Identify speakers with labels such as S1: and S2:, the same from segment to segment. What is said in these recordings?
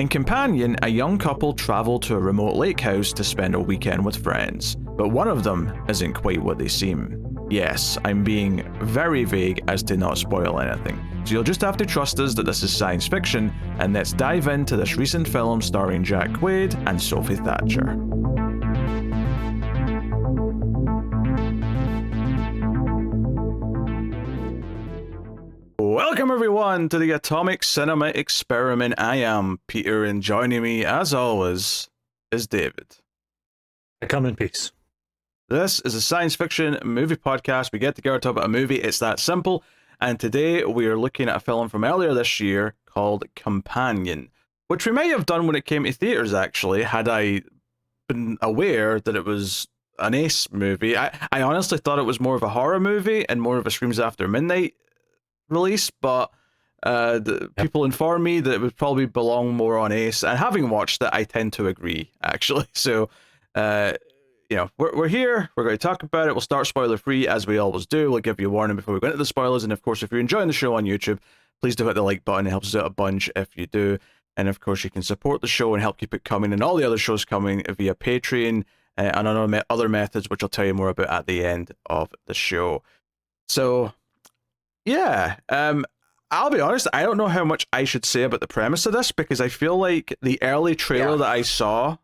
S1: In Companion, a young couple travel to a remote lake house to spend a weekend with friends, but one of them isn't quite what they seem. Yes, I'm being very vague as to not spoil anything, so you'll just have to trust us that this is science fiction, and let's dive into this recent film starring Jack Quaid and Sophie Thatcher. Welcome everyone to the Atomic Cinema Experiment. I am Peter, and joining me as always is David.
S2: I come in peace.
S1: This is a science fiction movie podcast. We get together to talk about a movie. It's that simple. And today we are looking at a film from earlier this year called Companion, which we might have done when it came to theaters, actually, had I been aware that it was an Ace movie. I honestly thought it was more of a horror movie and more of a Screams After Midnight release, but people informed me that it would probably belong more on Ace, and having watched it, I tend to agree, actually. So, we're here, we're going to talk about it. We'll start spoiler free as we always do. We'll give you a warning before we go into the spoilers, and of course, if you're enjoying the show on YouTube, please do hit the like button. It helps us out a bunch if you do. And of course, you can support the show and help keep it coming, and all the other shows coming via Patreon and on other methods, which I'll tell you more about at the end of the show. So yeah, I'll be honest, I don't know how much I should say about the premise of this, because I feel like the early trailer that I saw,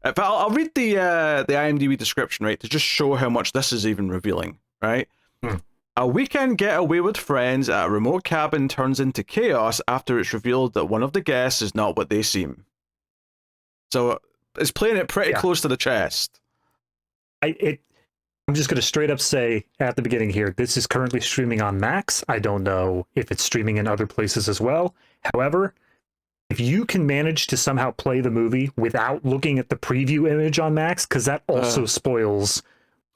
S1: if I'll read the IMDb description, right, to just show how much this is even revealing, right? A weekend getaway with friends at a remote cabin turns into chaos after it's revealed that one of the guests is not what they seem. So it's playing it pretty close to the chest.
S2: I'm just going to straight up say at the beginning here, this is currently streaming on Max. I don't know if it's streaming in other places as well. However, if you can manage to somehow play the movie without looking at the preview image on Max, because that also spoils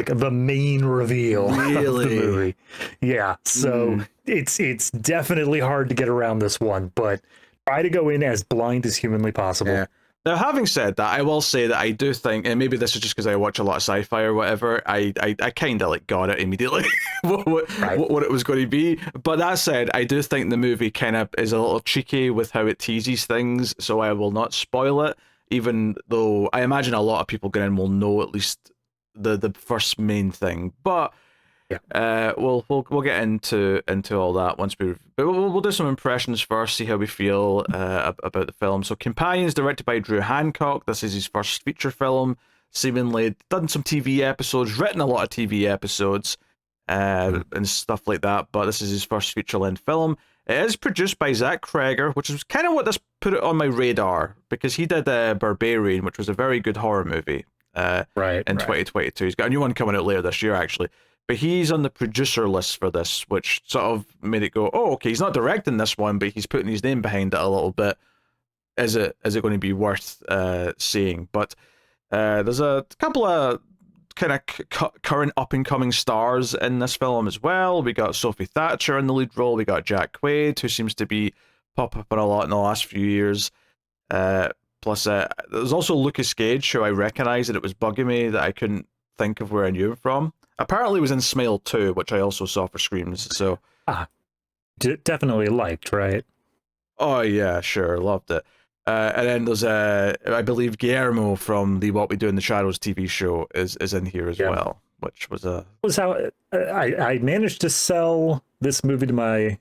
S2: like the main reveal of the movie. Yeah, so it's definitely hard to get around this one, but try to go in as blind as humanly possible.
S1: Yeah. Now, having said that, I will say that I do think, and maybe this is just because I watch a lot of sci-fi or whatever, I kind of like got it immediately what it was going to be. But that said, I do think the movie kind of is a little cheeky with how it teases things, so I will not spoil it, even though I imagine a lot of people going in will know at least the first main thing. But we'll get into all that once we'll do some impressions first, see how we feel about the film. So Companion is directed by Drew Hancock. This is his first feature film, seemingly done some TV episodes, written a lot of TV episodes and stuff like that, but this is his first feature-length film. It is produced by Zach Kreger, which is kind of what this put it on my radar, because he did Barbarian, which was a very good horror movie in 2022. He's got a new one coming out later this year, actually. But he's on the producer list for this, which sort of made it go, oh, okay, he's not directing this one, but he's putting his name behind it a little bit. Is it going to be worth seeing? But there's a couple of kind of current up-and-coming stars in this film as well. We got Sophie Thatcher in the lead role. We got Jack Quaid, who seems to be popping up a lot in the last few years. Plus, there's also Lukas Gage, who I recognized, and it was bugging me that I couldn't think of where I knew him from. Apparently it was in Smile 2, which I also saw for Screams, so...
S2: definitely liked, right?
S1: Oh, yeah, sure, loved it. And then there's, I believe, Guillermo from the What We Do in the Shadows TV show is in here as well, which was a...
S2: Was how I managed to sell this movie to my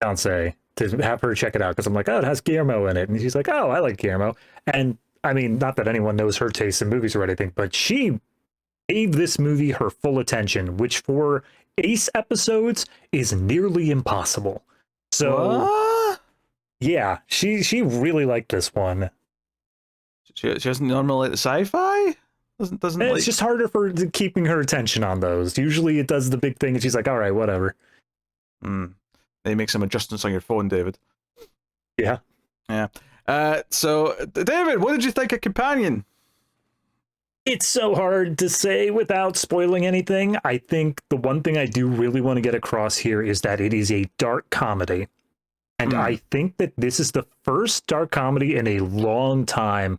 S2: fiancée, to have her check it out, because I'm like, oh, it has Guillermo in it, and she's like, oh, I like Guillermo. And, I mean, not that anyone knows her taste in movies or anything, but she gave this movie her full attention, which for Ace episodes is nearly impossible. So, yeah, she really liked this one.
S1: She doesn't normally like the sci-fi? Doesn't
S2: it's just harder for keeping her attention on those. Usually it does the big thing, and she's like, all right, whatever.
S1: They make some adjustments on your phone, David.
S2: Yeah.
S1: So, David, what did you think of Companion?
S2: It's so hard to say without spoiling anything. I think the one thing I do really want to get across here is that it is a dark comedy. And I think that this is the first dark comedy in a long time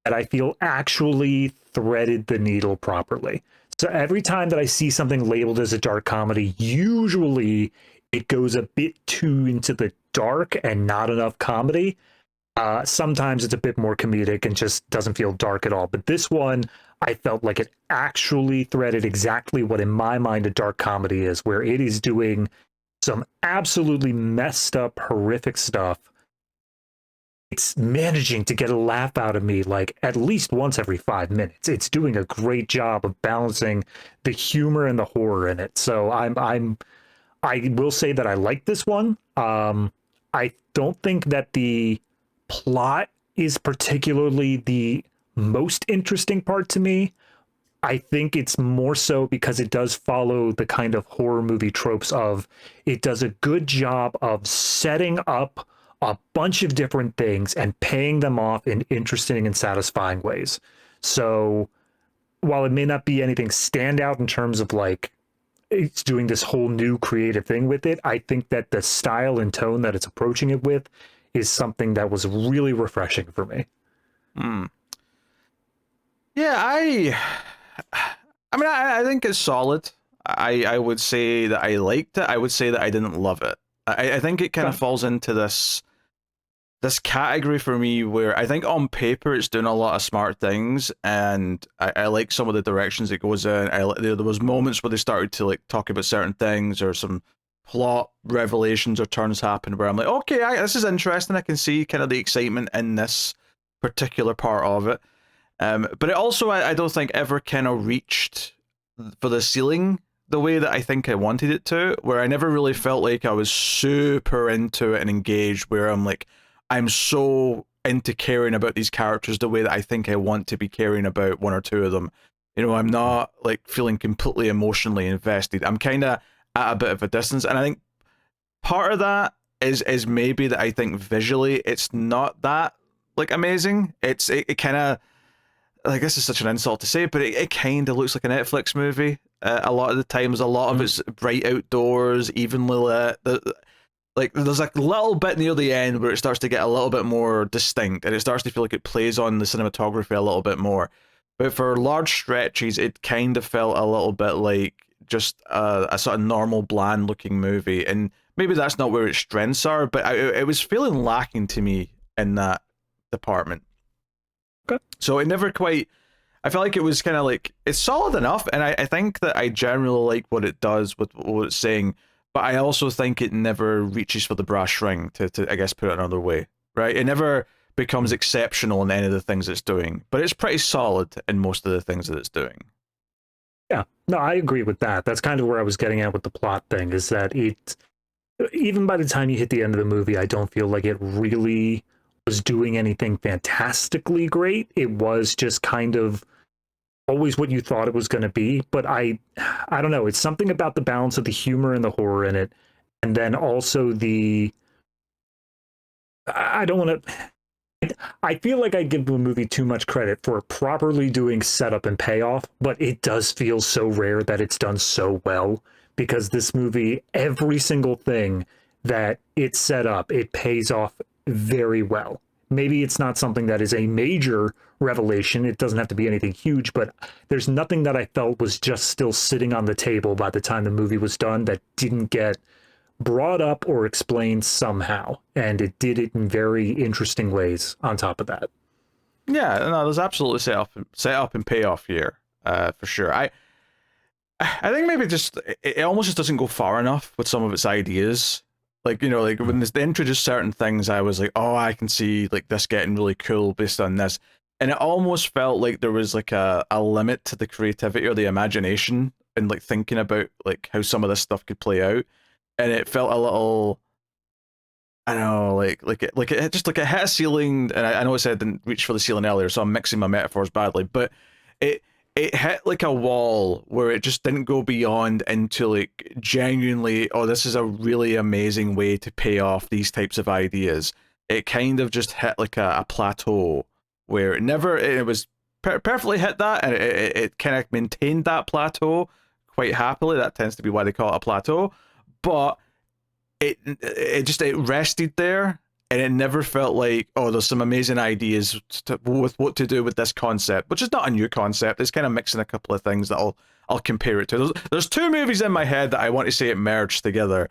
S2: that I feel actually threaded the needle properly. So every time that I see something labeled as a dark comedy, usually it goes a bit too into the dark and not enough comedy. Sometimes it's a bit more comedic and just doesn't feel dark at all. But this one, I felt like it actually threaded exactly what, in my mind, a dark comedy is, where it is doing some absolutely messed up, horrific stuff. It's managing to get a laugh out of me like at least once every 5 minutes. It's doing a great job of balancing the humor and the horror in it. So I will say that I like this one. I don't think that the plot is particularly the most interesting part to me. I think it's more so because it does follow the kind of horror movie tropes of it does a good job of setting up a bunch of different things and paying them off in interesting and satisfying ways. So while it may not be anything standout in terms of like it's doing this whole new creative thing with it, I think that the style and tone that it's approaching it with is something that was really refreshing for me.
S1: Yeah, I mean, I think it's solid. I would say that I liked it. I would say that I didn't love it. I think it kind of falls into this category for me where I think on paper it's doing a lot of smart things, and I like some of the directions it goes in. There was moments where they started to like talk about certain things or some plot revelations or turns happen where I'm like, okay, this is interesting. I can see kind of the excitement in this particular part of it. But it also, I don't think ever kind of reached for the ceiling the way that I think I wanted it to, where I never really felt like I was super into it and engaged, where I'm like, I'm so into caring about these characters the way that I think I want to be caring about one or two of them. You know, I'm not like feeling completely emotionally invested. I'm kind of at a bit of a distance, and I think part of that is maybe that I think visually it's not that like amazing. It kind of, like, this is such an insult to say, but it kind of looks like a Netflix movie. A lot of the times, a lot of it's bright outdoors, evenly lit. Like, there's a little bit near the end where it starts to get a little bit more distinct, and it starts to feel like it plays on the cinematography a little bit more. But for large stretches, it kind of felt a little bit like just a sort of normal, bland-looking movie. And maybe that's not where its strengths are, but it was feeling lacking to me in that department.
S2: Okay.
S1: So it never quite, I felt like it was kind of like, it's solid enough, and I think that I generally like what it does with what it's saying, but I also think it never reaches for the brass ring, to I guess put it another way, right? It never becomes exceptional in any of the things it's doing, but it's pretty solid in most of the things that it's doing.
S2: Yeah, no, I agree with that. That's kind of where I was getting at with the plot thing, is that it, even by the time you hit the end of the movie, I don't feel like it really was doing anything fantastically great. It was just kind of always what you thought it was going to be. But I don't know. It's something about the balance of the humor and the horror in it, and then also the. I don't want to. I feel like I give the movie too much credit for properly doing setup and payoff, but it does feel so rare that it's done so well, because this movie, every single thing that it set up, it pays off very well. Maybe it's not something that is a major revelation. It doesn't have to be anything huge, but there's nothing that I felt was just still sitting on the table by the time the movie was done that didn't get brought up or explained somehow, and it did it in very interesting ways on top of that.
S1: Yeah, no, there's absolutely set up and payoff here, for sure. I think maybe just it almost just doesn't go far enough with some of its ideas. Like, you know, like when they introduce certain things, I was like, oh, I can see like this getting really cool based on this. And it almost felt like there was like a limit to the creativity or the imagination and like thinking about like how some of this stuff could play out. And it felt a little, I don't know, like it just like it hit a ceiling. And I know I said I didn't reach for the ceiling earlier, so I'm mixing my metaphors badly, but it hit like a wall where it just didn't go beyond into like genuinely, oh, this is a really amazing way to pay off these types of ideas. It kind of just hit like a plateau where it was perfectly hit that, and it kind of maintained that plateau quite happily. That tends to be why they call it a plateau. But it rested there, and it never felt like, oh, there's some amazing ideas with what to do with this concept, which is not a new concept. It's kind of mixing a couple of things that I'll compare it to. There's two movies in my head that I want to say it merged together,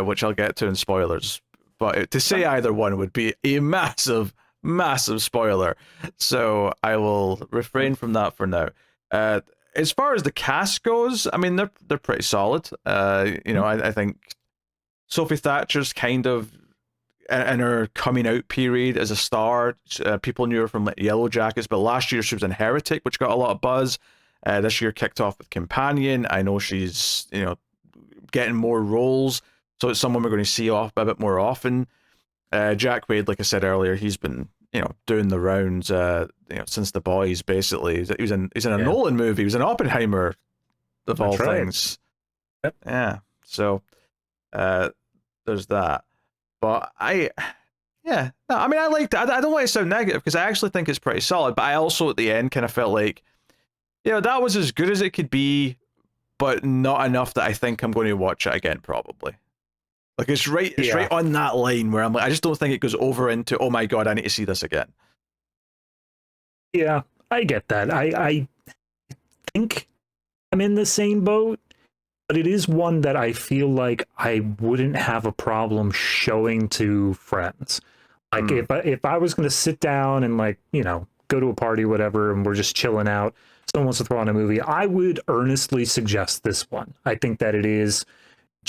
S1: which I'll get to in spoilers. but to say either one would be a massive, massive spoiler. So I will refrain from that for now. As far as the cast goes, I mean, they're pretty solid. I think Sophie Thatcher's kind of in her coming out period as a star. People knew her from like Yellow Jackets, but last year she was in Heretic, which got a lot of buzz. This year kicked off with Companion. I know she's getting more roles, so it's someone we're going to see off a bit more often. Jack Quaid, like I said earlier, he's been doing the rounds since The Boys. Basically, he's in a Nolan movie. He was in Oppenheimer, of all things.
S2: Yep.
S1: Yeah. So there's that. But I liked it. I don't want to sound negative because I actually think it's pretty solid. But I also at the end kind of felt like, that was as good as it could be, but not enough that I think I'm going to watch it again. Probably. Like it's right on that line where I'm like, I just don't think it goes over into, oh my god, I need to see this again.
S2: Yeah, I get that. I think I'm in the same boat, but it is one that I feel like I wouldn't have a problem showing to friends. Like if I was going to sit down and go to a party or whatever, and we're just chilling out, someone wants to throw on a movie, I would earnestly suggest this one. I think that it is.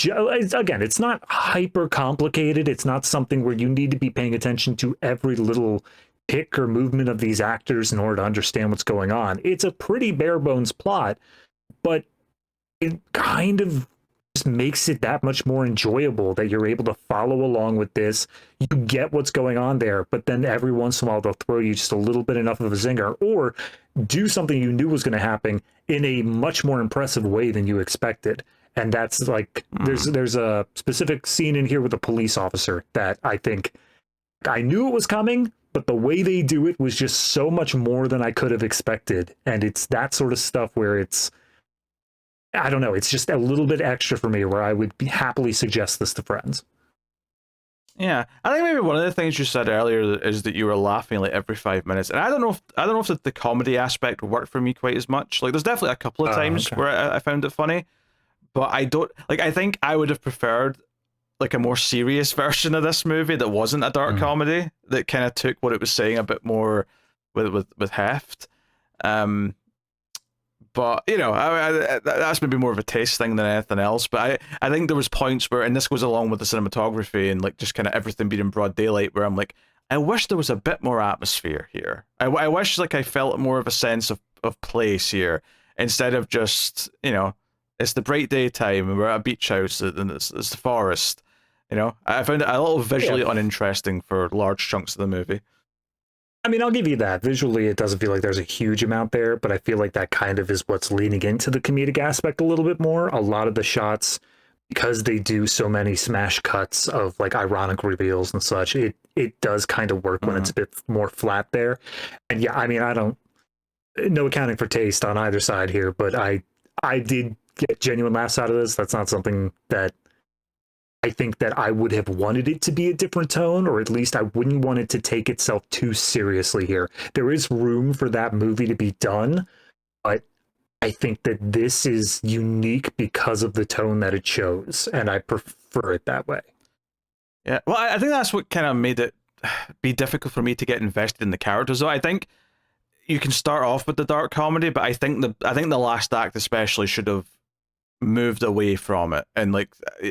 S2: Again, it's not hyper complicated. It's not something where you need to be paying attention to every little tick or movement of these actors in order to understand what's going on. It's a pretty bare bones plot, but it kind of just makes it that much more enjoyable that you're able to follow along with this. You get what's going on there, but then every once in a while they'll throw you just a little bit enough of a zinger or do something you knew was going to happen in a much more impressive way than you expected. And that's like, there's a specific scene in here with a police officer that I think I knew it was coming, but the way they do it was just so much more than I could have expected. And it's that sort of stuff where it's, I don't know, it's just a little bit extra for me where I would happily suggest this to friends.
S1: Yeah, I think maybe one of the things you said earlier is that you were laughing like every 5 minutes, and I don't know if the comedy aspect worked for me quite as much. Like, there's definitely a couple of times where I found it funny, but I don't like. I think I would have preferred like a more serious version of this movie that wasn't a dark comedy that kind of took what it was saying a bit more with heft. But that's maybe more of a taste thing than anything else. But I think there was points where, and this goes along with the cinematography and like just kind of everything being in broad daylight, where I'm like, I wish there was a bit more atmosphere here. I wish like I felt more of a sense of place here instead of just it's the bright daytime and we're at a beach house and it's the forest. I found it a little visually uninteresting for large chunks of the movie.
S2: I mean, I'll give you that. Visually, it doesn't feel like there's a huge amount there, but I feel like that kind of is what's leaning into the comedic aspect a little bit more. A lot of the shots, because they do so many smash cuts of like ironic reveals and such, it does kind of work when it's a bit more flat there. And yeah, I mean, no accounting for taste on either side here, but I did get genuine laughs out of this. That's not something that I think that I would have wanted it to be a different tone, or at least I wouldn't want it to take itself too seriously here. There is room for that movie to be done, but I think that this is unique because of the tone that it chose, and I prefer it that way.
S1: Yeah, well, I think that's what kind of made it be difficult for me to get invested in the characters, though. I think you can start off with the dark comedy, but I think the last act especially should have moved away from it, and like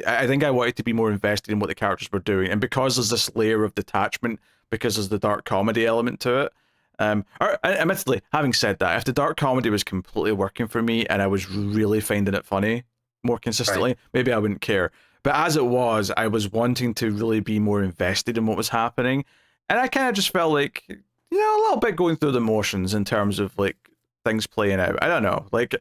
S1: I think I wanted to be more invested in what the characters were doing, and because there's this layer of detachment because there's the dark comedy element to it. Admittedly, having said that, if the dark comedy was completely working for me and I was really finding it funny more consistently, maybe I wouldn't care. But as it was, I was wanting to really be more invested in what was happening, and I kind of just felt like a little bit going through the motions in terms of like things playing out. I don't know, like.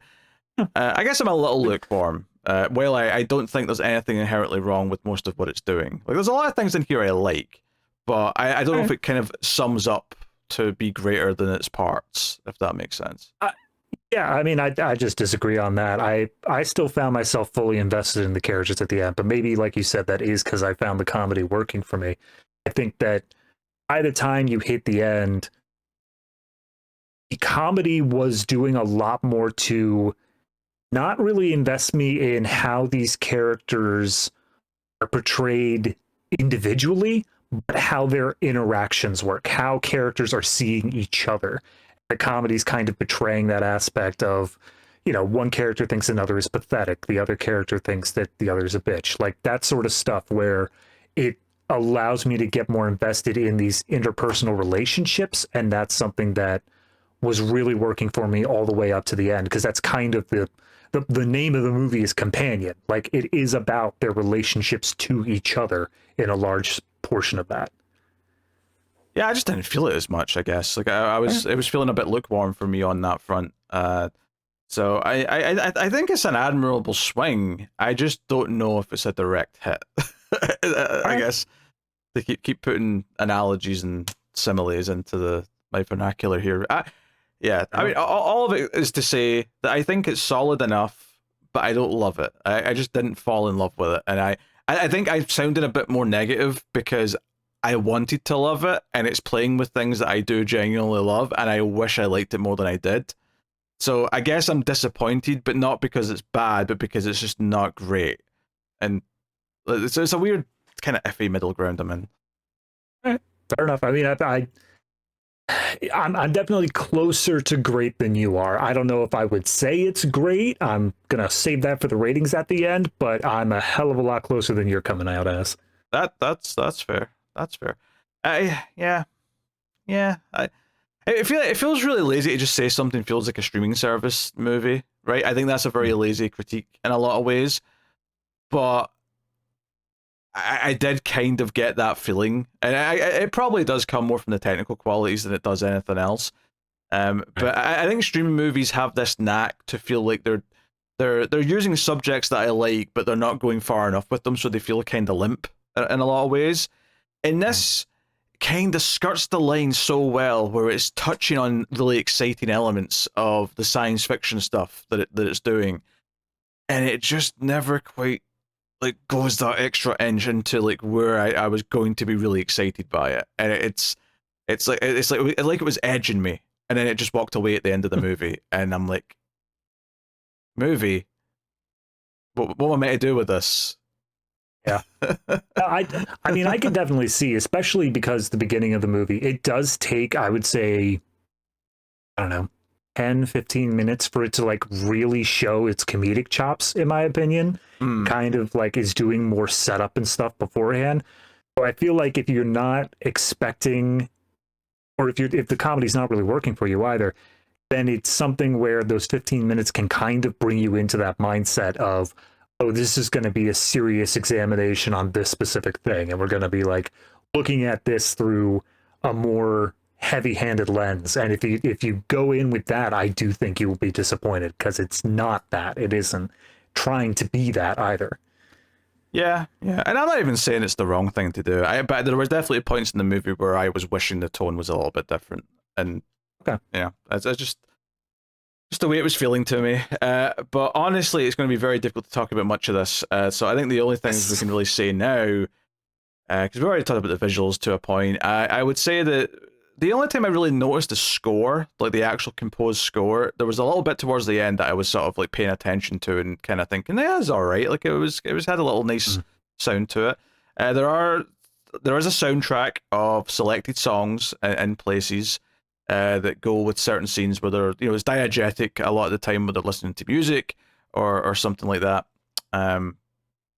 S1: I guess I'm a little lukewarm. While I don't think there's anything inherently wrong with most of what it's doing. Like, there's a lot of things in here I like, but I don't know if it kind of sums up to be greater than its parts, if that makes sense.
S2: Yeah, I mean, I just disagree on that. I still found myself fully invested in the characters at the end, but maybe, like you said, that is because I found the comedy working for me. I think that by the time you hit the end, the comedy was doing a lot more to not really invest me in how these characters are portrayed individually, but how their interactions work, how characters are seeing each other. The comedy's kind of betraying that aspect of, you know, one character thinks another is pathetic, the other character thinks that the other is a bitch. Like that sort of stuff where it allows me to get more invested in these interpersonal relationships, and that's something that was really working for me all the way up to the end, because that's kind of the name of the movie is Companion. Like it is about their relationships to each other in a large portion of that.
S1: Yeah, I just didn't feel it as much, I guess. Like it was feeling a bit lukewarm for me on that front. So I think it's an admirable swing. I just don't know if it's a direct hit. I guess to keep putting analogies and similes into my vernacular here. I mean, all of it is to say that I think it's solid enough, but I don't love it. I just didn't fall in love with it, and I think I sounded a bit more negative because I wanted to love it, and it's playing with things that I do genuinely love, and I wish I liked it more than I did. So I guess I'm disappointed, but not because it's bad, but because it's just not great. And it's a weird kind of iffy middle ground I'm in.
S2: Fair enough. I mean, I'm definitely closer to great than you are. I don't know if I would say it's great. I'm gonna save that for the ratings at the end, but I'm a hell of a lot closer than you're coming out as.
S1: That's fair. That's fair. It feels really lazy to just say something feels like a streaming service movie, right? I think that's a very lazy critique in a lot of ways, but I did kind of get that feeling, and it probably does come more from the technical qualities than it does anything else. But I think streaming movies have this knack to feel like they're using subjects that I like, but they're not going far enough with them, so they feel kind of limp in a lot of ways. And this kind of skirts the line so well, where it's touching on really exciting elements of the science fiction stuff that it's doing, and it just never quite like goes that extra inch into like where I was going to be really excited by it, and it's like it was edging me, and then it just walked away at the end of the movie, and I'm like, movie, what am I meant to do with this?
S2: Yeah. I mean, I can definitely see, especially because the beginning of the movie, it does take, I would say, I don't know, 10, 15 minutes for it to like really show its comedic chops, in my opinion. Kind of like is doing more setup and stuff beforehand. So I feel like if you're not expecting, or if the comedy's not really working for you either, then it's something where those 15 minutes can kind of bring you into that mindset of, oh, this is going to be a serious examination on this specific thing, and we're going to be like looking at this through a more heavy-handed lens. And if you go in with that, I do think you will be disappointed, because it's not that. It isn't trying to be that either.
S1: Yeah, and I'm not even saying it's the wrong thing to do. But there was definitely points in the movie where I was wishing the tone was a little bit different, and it's just the way it was feeling to me. But honestly, it's going to be very difficult to talk about much of this. So I think the only things we can really say now, because we've already talked about the visuals to a point, I would say that the only time I really noticed the score, like the actual composed score, there was a little bit towards the end that I was sort of like paying attention to and kind of thinking, yeah, it's all right. Like it was had a little nice sound to it. There is a soundtrack of selected songs in places that go with certain scenes where they're, it's diegetic a lot of the time where they're listening to music or something like that. And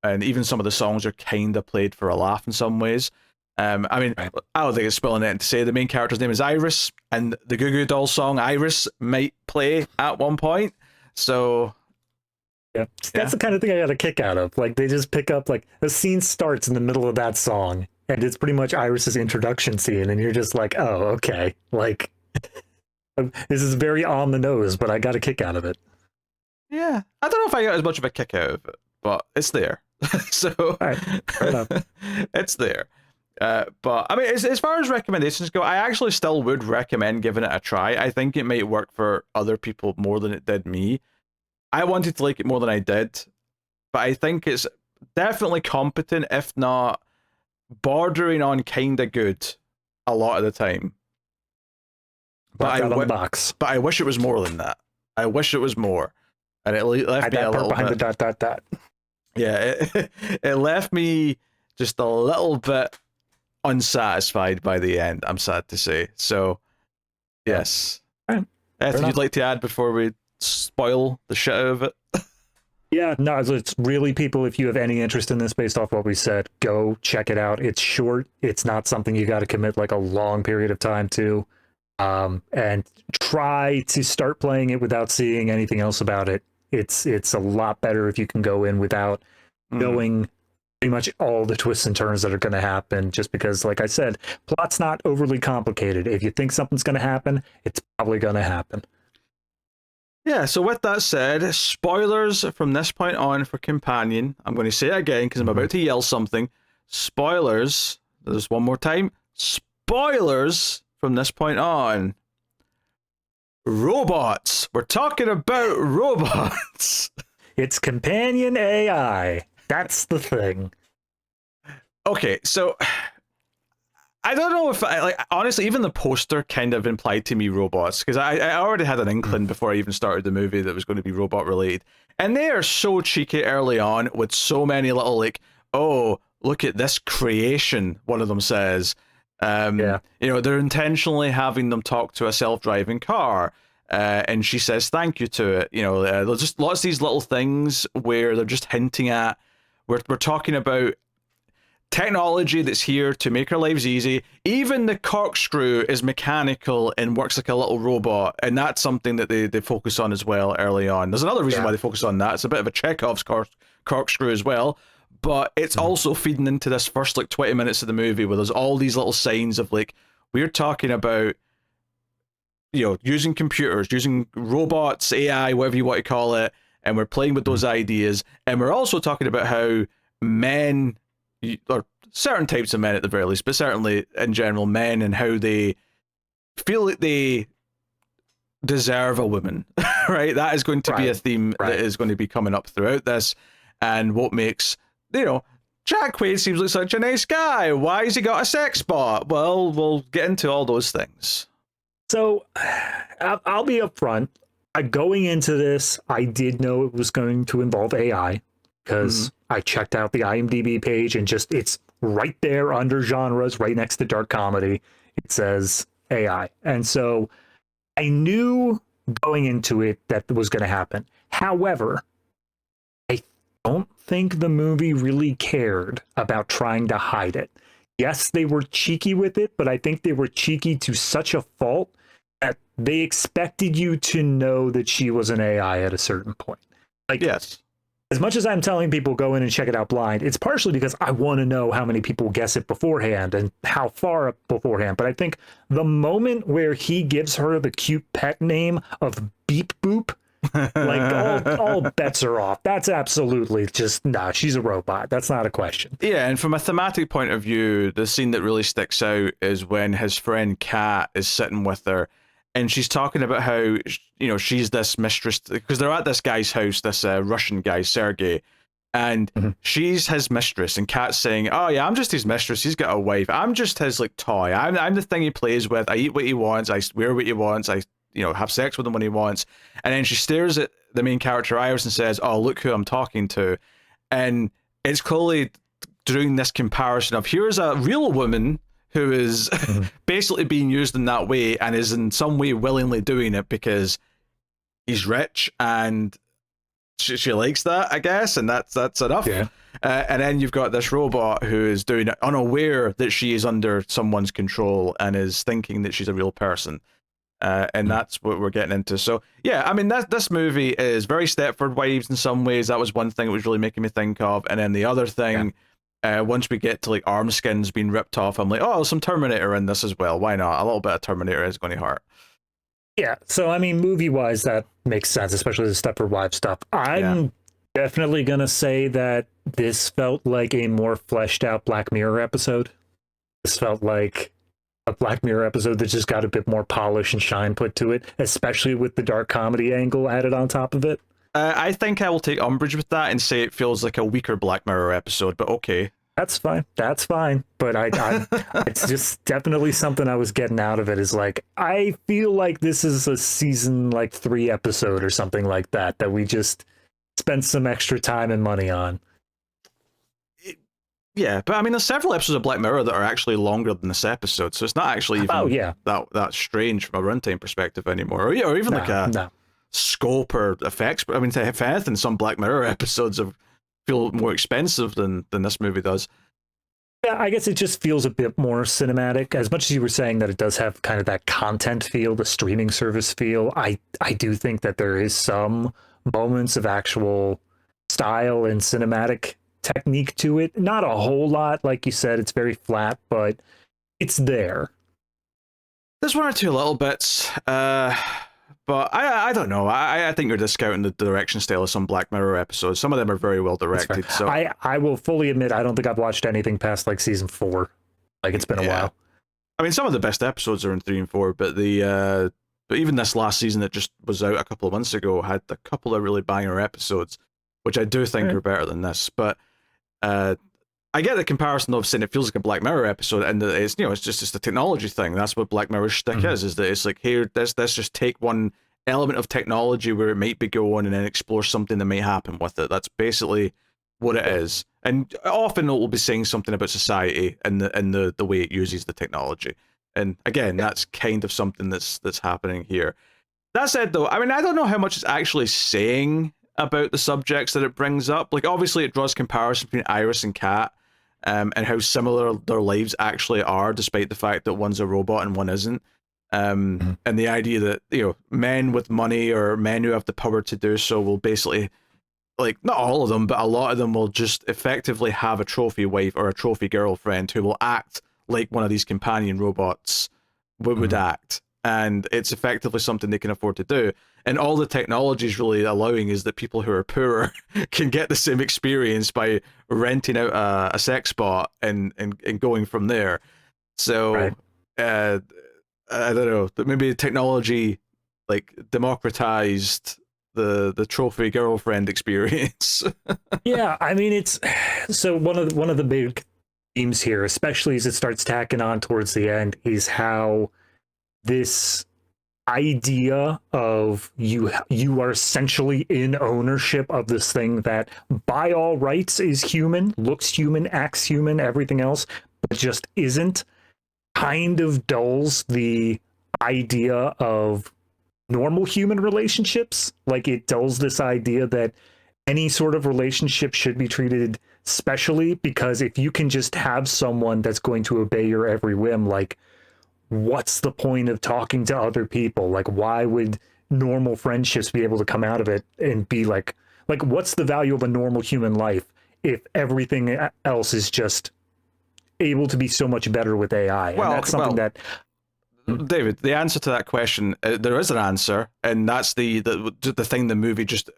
S1: even some of the songs are kind of played for a laugh in some ways. I mean, I don't think it's spilling it to say the main character's name is Iris, and the Goo Goo Dolls song Iris might play at one point. So
S2: that's the kind of thing I got a kick out of. Like they just pick up, like the scene starts in the middle of that song, and it's pretty much Iris's introduction scene, and you're just like, oh, okay, like this is very on the nose, but I got a kick out of it.
S1: Yeah, I don't know if I got as much of a kick out of it, but it's there. So
S2: fair enough.
S1: It's there. But I mean, as far as recommendations go, I actually still would recommend giving it a try. I think it might work for other people more than it did me. I wanted to like it more than I did, but I think it's definitely competent, if not bordering on kind of good a lot of the time. But I wish it was more than that. I wish it was more, and it left me a little
S2: behind
S1: bit
S2: the ...
S1: Yeah, it left me just a little bit unsatisfied by the end, I'm sad to say. So, yes.
S2: Right.
S1: Anything you'd like to add before we spoil the shit out of it?
S2: Yeah, no, it's really, people, if you have any interest in this based off what we said, go check it out. It's short. It's not something you got to commit like a long period of time to. And try to start playing it without seeing anything else about it. It's a lot better if you can go in without knowing pretty much all the twists and turns that are going to happen, just because, like I said, plot's not overly complicated. If you think something's going to happen, it's probably going to happen.
S1: Yeah, so with that said, spoilers from this point on for Companion. I'm going to say it again because I'm about to yell something. Spoilers. There's one more time. Spoilers from this point on. Robots. We're talking about robots.
S2: It's companion AI. That's the thing.
S1: Okay, so I don't know if honestly, even the poster kind of implied to me robots, because I already had an inkling before I even started the movie that it was going to be robot related. And they are so cheeky early on with so many little like, oh, look at this creation, one of them says. You know, they're intentionally having them talk to a self-driving car. And she says thank you to it. You know, there's just lots of these little things where they're just hinting at, we're talking about technology that's here to make our lives easy. Even the corkscrew is mechanical and works like a little robot, and that's something that they focus on as well early on. There's another reason why they focus on that. It's a bit of a Chekhov's corkscrew as well, but it's also feeding into this first like 20 minutes of the movie where there's all these little signs of like, we're talking about, you know, using computers, using robots, AI, whatever you want to call it, and we're playing with those ideas, and we're also talking about how men, or certain types of men at the very least, but certainly in general men, and how they feel like they deserve a woman. Right, that is going to be a theme that is going to be coming up throughout this, and what makes, you know, Jack Quaid seems like such a nice guy. Why has he got a sex bot? Well, we'll get into all those things.
S2: So I'll be upfront. Going into this, I did know it was going to involve AI, because I checked out the IMDb page and just, it's right there under genres, right next to dark comedy. It says AI. And so I knew going into it that was going to happen. However, I don't think the movie really cared about trying to hide it. Yes, they were cheeky with it, but I think they were cheeky to such a fault that they expected you to know that she was an AI at a certain point. Like,
S1: yes.
S2: As much as I'm telling people go in and check it out blind, it's partially because I want to know how many people guess it beforehand and how far beforehand. But I think the moment where he gives her the cute pet name of Beep Boop, like all bets are off. That's absolutely just, nah, she's a robot. That's not a question.
S1: Yeah, and from a thematic point of view, the scene that really sticks out is when his friend Kat is sitting with her, and she's talking about how, you know, she's this mistress, because they're at this guy's house, this Russian guy, Sergey, and she's his mistress, and Kat's saying, oh yeah, I'm just his mistress, he's got a wife, I'm just his like toy, I'm the thing he plays with, I eat what he wants, I wear what he wants, I, you know, have sex with him when he wants. And then she stares at the main character Iris and says, oh, look who I'm talking to. And it's clearly doing this comparison of, here's a real woman who is basically being used in that way and is in some way willingly doing it because he's rich and she likes that, I guess, and that's enough. Yeah. And then you've got this robot who is doing it unaware that she is under someone's control and is thinking that she's a real person. And that's what we're getting into. So yeah, I mean, this movie is very Stepford Wives in some ways. That was one thing that was really making me think of. And then the other thing, once we get to like arm skins being ripped off, I'm like, oh, some Terminator in this as well. Why not? A little bit of Terminator is going to hurt.
S2: Yeah, so I mean, movie-wise, that makes sense, especially the Stepford Wives stuff. I'm definitely going to say that this felt like a more fleshed out Black Mirror episode. This felt like a Black Mirror episode that just got a bit more polish and shine put to it, especially with the dark comedy angle added on top of it.
S1: I think I will take umbrage with that and say it feels like a weaker Black Mirror episode, but okay.
S2: That's fine. That's fine. But I it's just definitely something I was getting out of it is like, I feel like this is a season like 3 episode or something like that we just spent some extra time and money on.
S1: Yeah, but I mean, there's several episodes of Black Mirror that are actually longer than this episode, so it's not actually even that strange from a runtime perspective anymore, or even like a scope or effects. But I mean, if anything, some Black Mirror episodes feel more expensive than this movie does.
S2: Yeah, I guess it just feels a bit more cinematic. As much as you were saying that it does have kind of that content feel, the streaming service feel, I do think that there is some moments of actual style and cinematic technique to it. Not a whole lot, like you said, it's very flat, but it's there.
S1: There's one or two little bits, but I don't know. I think you're discounting the direction style of some Black Mirror episodes. Some of them are very well directed. So
S2: I will fully admit I don't think I've watched anything past like season 4. Like it's been a while.
S1: I mean, some of the best episodes are in 3 and 4, but but even this last season that just was out a couple of months ago had a couple of really banger episodes, which I do think are better than this. But I get the comparison of saying it feels like a Black Mirror episode, and it's it's just a technology thing. That's what Black Mirror's shtick is that it's like, here, let's just take one element of technology where it might be going and then explore something that may happen with it. That's basically what it is. And often it will be saying something about society and the way it uses the technology. And again, that's kind of something that's happening here. That said, though, I mean, I don't know how much it's actually saying about the subjects that it brings up. Like, obviously, it draws comparison between Iris and Kat, and how similar their lives actually are, despite the fact that one's a robot and one isn't. And the idea that, men with money or men who have the power to do so will basically, like, not all of them, but a lot of them will just effectively have a trophy wife or a trophy girlfriend who will act like one of these companion robots would act. And it's effectively something they can afford to do. And all the technology is really allowing is that people who are poorer can get the same experience by renting out a sex bot and going from there. So, I don't know, that maybe technology like democratized the trophy girlfriend experience.
S2: Yeah, I mean, it's so one of the big themes here, especially as it starts tacking on towards the end, is how this idea of you are essentially in ownership of this thing that by all rights is human, looks human, acts human, everything else, but just isn't, kind of dulls the idea of normal human relationships. Like, it dulls this idea that any sort of relationship should be treated specially, because if you can just have someone that's going to obey your every whim, like, what's the point of talking to other people? Like, why would normal friendships be able to come out of it and be like what's the value of a normal human life if everything else is just able to be so much better with AI? And that's something that,
S1: David, the answer to that question, there is an answer, and that's the thing the movie just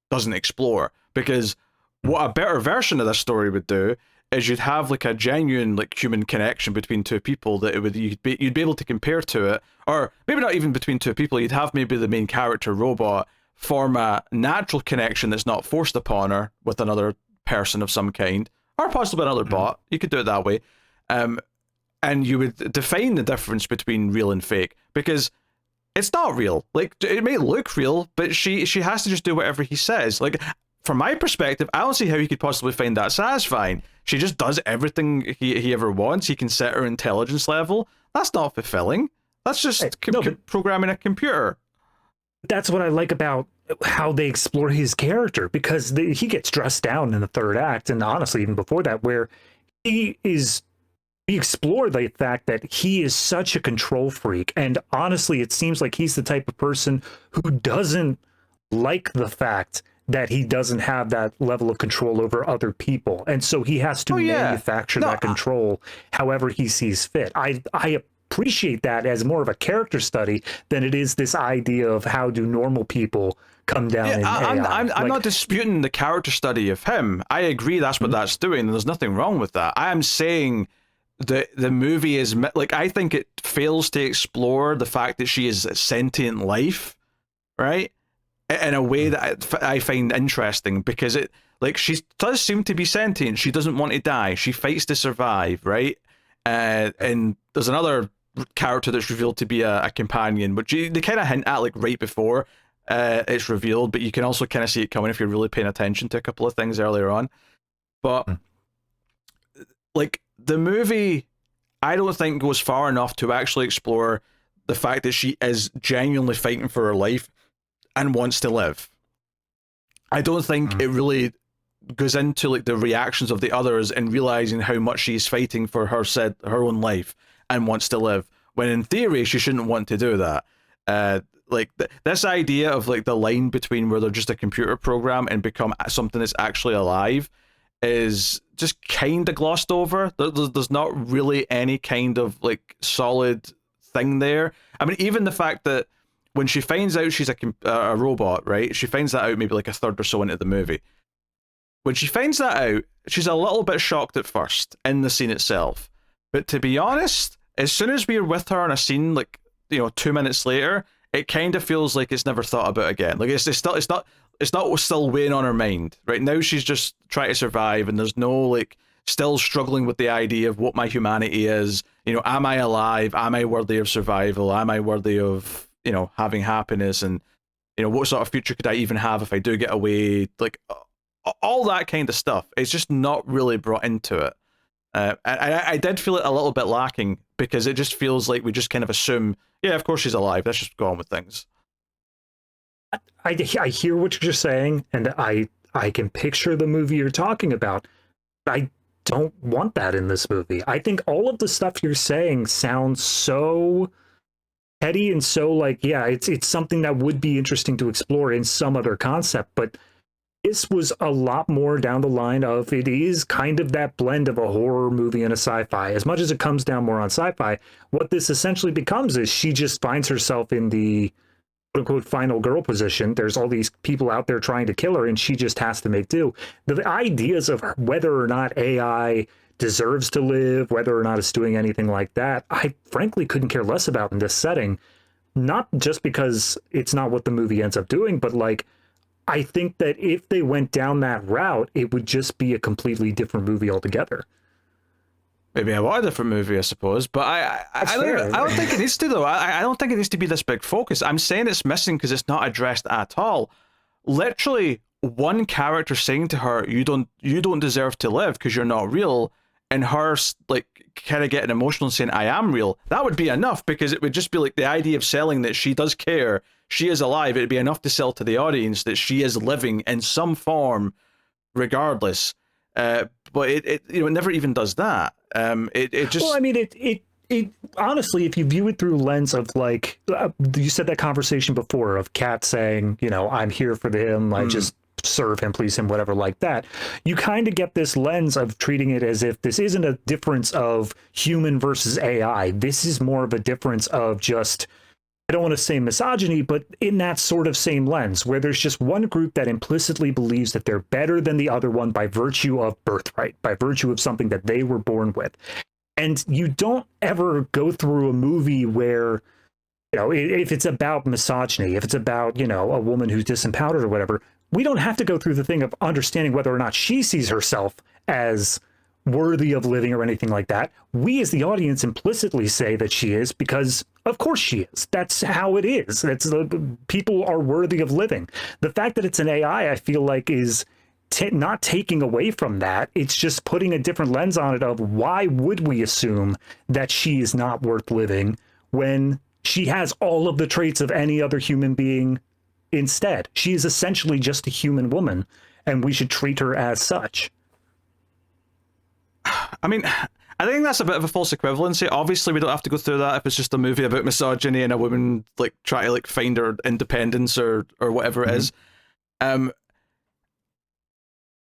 S1: doesn't explore. Because what a better version of this story would do is you'd have like a genuine like human connection between two people that you'd be able to compare to it, or maybe not even between two people. You'd have maybe the main character robot form a natural connection that's not forced upon her with another person of some kind, or possibly another bot. You could do it that way, and you would define the difference between real and fake, because it's not real. Like, it may look real, but she has to just do whatever he says. Like, from my perspective, I don't see how he could possibly find that satisfying. She just does everything he ever wants. He can set her intelligence level. That's not fulfilling. That's just programming a computer.
S2: That's what I like about how they explore his character, because he gets dressed down in the third act, and honestly, even before that, where we explore the fact that he is such a control freak. And honestly, it seems like he's the type of person who doesn't like the fact that he doesn't have that level of control over other people, and so he has to manufacture that control however he sees fit. I appreciate that as more of a character study than it is this idea of how do normal people come down in AI.
S1: I'm not disputing the character study of him. I agree that's what that's doing, and there's nothing wrong with that. I am saying the movie is, like, I think it fails to explore the fact that she is a sentient life, right? In a way that I find interesting, because it, like, she does seem to be sentient. She doesn't want to die. She fights to survive, right? And there's another character that's revealed to be a companion, which they kind of hint at, like, right before it's revealed, but you can also kind of see it coming if you're really paying attention to a couple of things earlier on. But like the movie, I don't think goes far enough to actually explore the fact that she is genuinely fighting for her life and wants to live. I don't think it really goes into like the reactions of the others and realizing how much she's fighting for her own life and wants to live, when in theory she shouldn't want to do that. This idea of like the line between where they're just a computer program and become something that's actually alive is just kind of glossed over. There's not really any kind of like solid thing there. I mean, even the fact that when she finds out she's a robot, right? She finds that out maybe like a third or so into the movie. When she finds that out, she's a little bit shocked at first in the scene itself. But to be honest, as soon as we're with her in a scene, like, 2 minutes later, it kind of feels like it's never thought about again. Like it's not still weighing on her mind. Right now, she's just trying to survive, and there's no like still struggling with the idea of what my humanity is. Am I alive? Am I worthy of survival? Am I worthy of having happiness? And what sort of future could I even have if I do get away? Like all that kind of stuff. It's just not really brought into it. I did feel it a little bit lacking, because it just feels like we just kind of assume, yeah, of course she's alive. Let's just go on with things.
S2: I hear what you're saying, and I can picture the movie you're talking about. I don't want that in this movie. I think all of the stuff you're saying sounds so petty and so like, yeah, it's something that would be interesting to explore in some other concept, but this was a lot more down the line of, it is kind of that blend of a horror movie and a sci-fi. As much as it comes down more on sci-fi, what this essentially becomes is she just finds herself in the quote-unquote final girl position. There's all these people out there trying to kill her, and she just has to make do. The ideas of whether or not AI deserves to live, whether or not it's doing anything like that, I frankly couldn't care less about in this setting. Not just because it's not what the movie ends up doing, but like, I think that if they went down that route, it would just be a completely different movie altogether.
S1: Maybe a different movie, I suppose. But I don't think it needs to, though. I don't think it needs to be this big focus. I'm saying it's missing because it's not addressed at all. Literally, one character saying to her, "You don't deserve to live because you're not real," and her like kind of getting emotional and saying, "I am real." That would be enough, because it would just be like the idea of selling that she does care. She is alive. It'd be enough to sell to the audience that she is living in some form, regardless. But it never even does that. It just.
S2: Well, I mean, it honestly, if you view it through the lens of like, you said that conversation before of Kat saying, I'm here for him. I just serve him, please him, whatever, like that. You kind of get this lens of treating it as if this isn't a difference of human versus AI. This is more of a difference of just, I don't want to say misogyny, but in that sort of same lens, where there's just one group that implicitly believes that they're better than the other one by virtue of birthright, by virtue of something that they were born with. And you don't ever go through a movie where, if it's about misogyny, if it's about, a woman who's disempowered or whatever, we don't have to go through the thing of understanding whether or not she sees herself as worthy of living or anything like that. We as the audience implicitly say that she is, because of course she is. That's how it is. People are worthy of living. The fact that it's an AI, I feel like, is not taking away from that. It's just putting a different lens on it of, why would we assume that she is not worth living when she has all of the traits of any other human being instead? She is essentially just a human woman, and we should treat her as such.
S1: I mean, I think that's a bit of a false equivalency. Obviously, we don't have to go through that if it's just a movie about misogyny and a woman like try to like find her independence or whatever it is.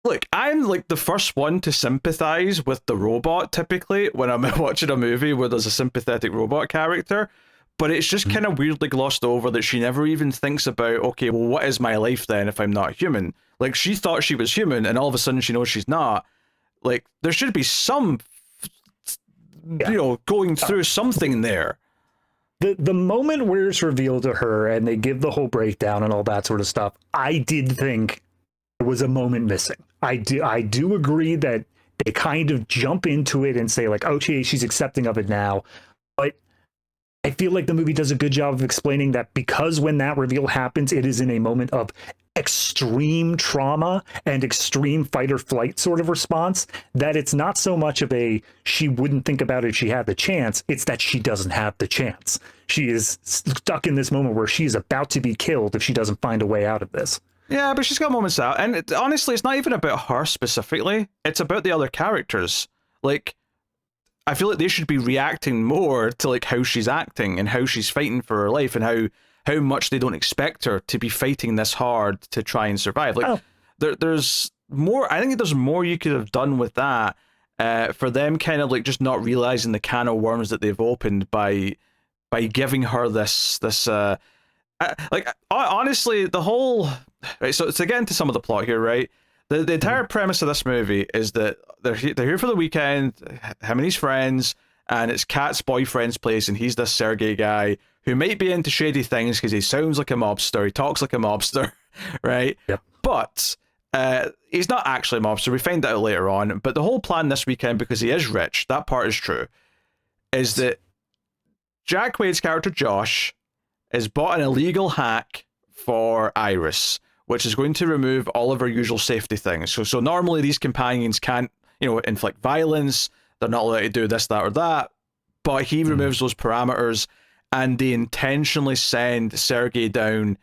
S1: Look, I'm like the first one to sympathize with the robot typically when I'm watching a movie where there's a sympathetic robot character. But it's just kind of weirdly glossed over that she never even thinks about, okay, well, what is my life then if I'm not human? Like, she thought she was human, and all of a sudden she knows she's not. Like, there should be some, going through something there.
S2: The moment where it's revealed to her and they give the whole breakdown and all that sort of stuff, I did think there was a moment missing. I do agree that they kind of jump into it and say, like, okay, she's accepting of it now. But I feel like the movie does a good job of explaining that, because when that reveal happens, it is in a moment of extreme trauma and extreme fight or flight sort of response that it's not so much of a she wouldn't think about it if she had the chance, it's that she doesn't have the chance. She is stuck in this moment where she's about to be killed if she doesn't find a way out of this.
S1: Yeah, but she's got moments out, and honestly, it's not even about her specifically. It's about the other characters. Like, I feel like they should be reacting more to like how she's acting and how she's fighting for her life and how much they don't expect her to be fighting this hard to try and survive. Like, there's more. I think there's more you could have done with that for them, kind of like just not realizing the can of worms that they've opened by giving her this. Like, honestly, the whole right. So to get into some of the plot here, right? The entire premise of this movie is that they're here for the weekend, him and his friends, and it's Kat's boyfriend's place, and he's this Sergey guy who might be into shady things because he sounds like a mobster, he talks like a mobster, right?
S2: Yep.
S1: But he's not actually a mobster. We find that out later on. But the whole plan this weekend, because he is rich, that part is true, is that Jack Quaid's character Josh has bought an illegal hack for Iris, which is going to remove all of her usual safety things. So normally these companions can't, inflict violence. They're not allowed to do this, that, or that. But he removes those parameters, and they intentionally send Sergey down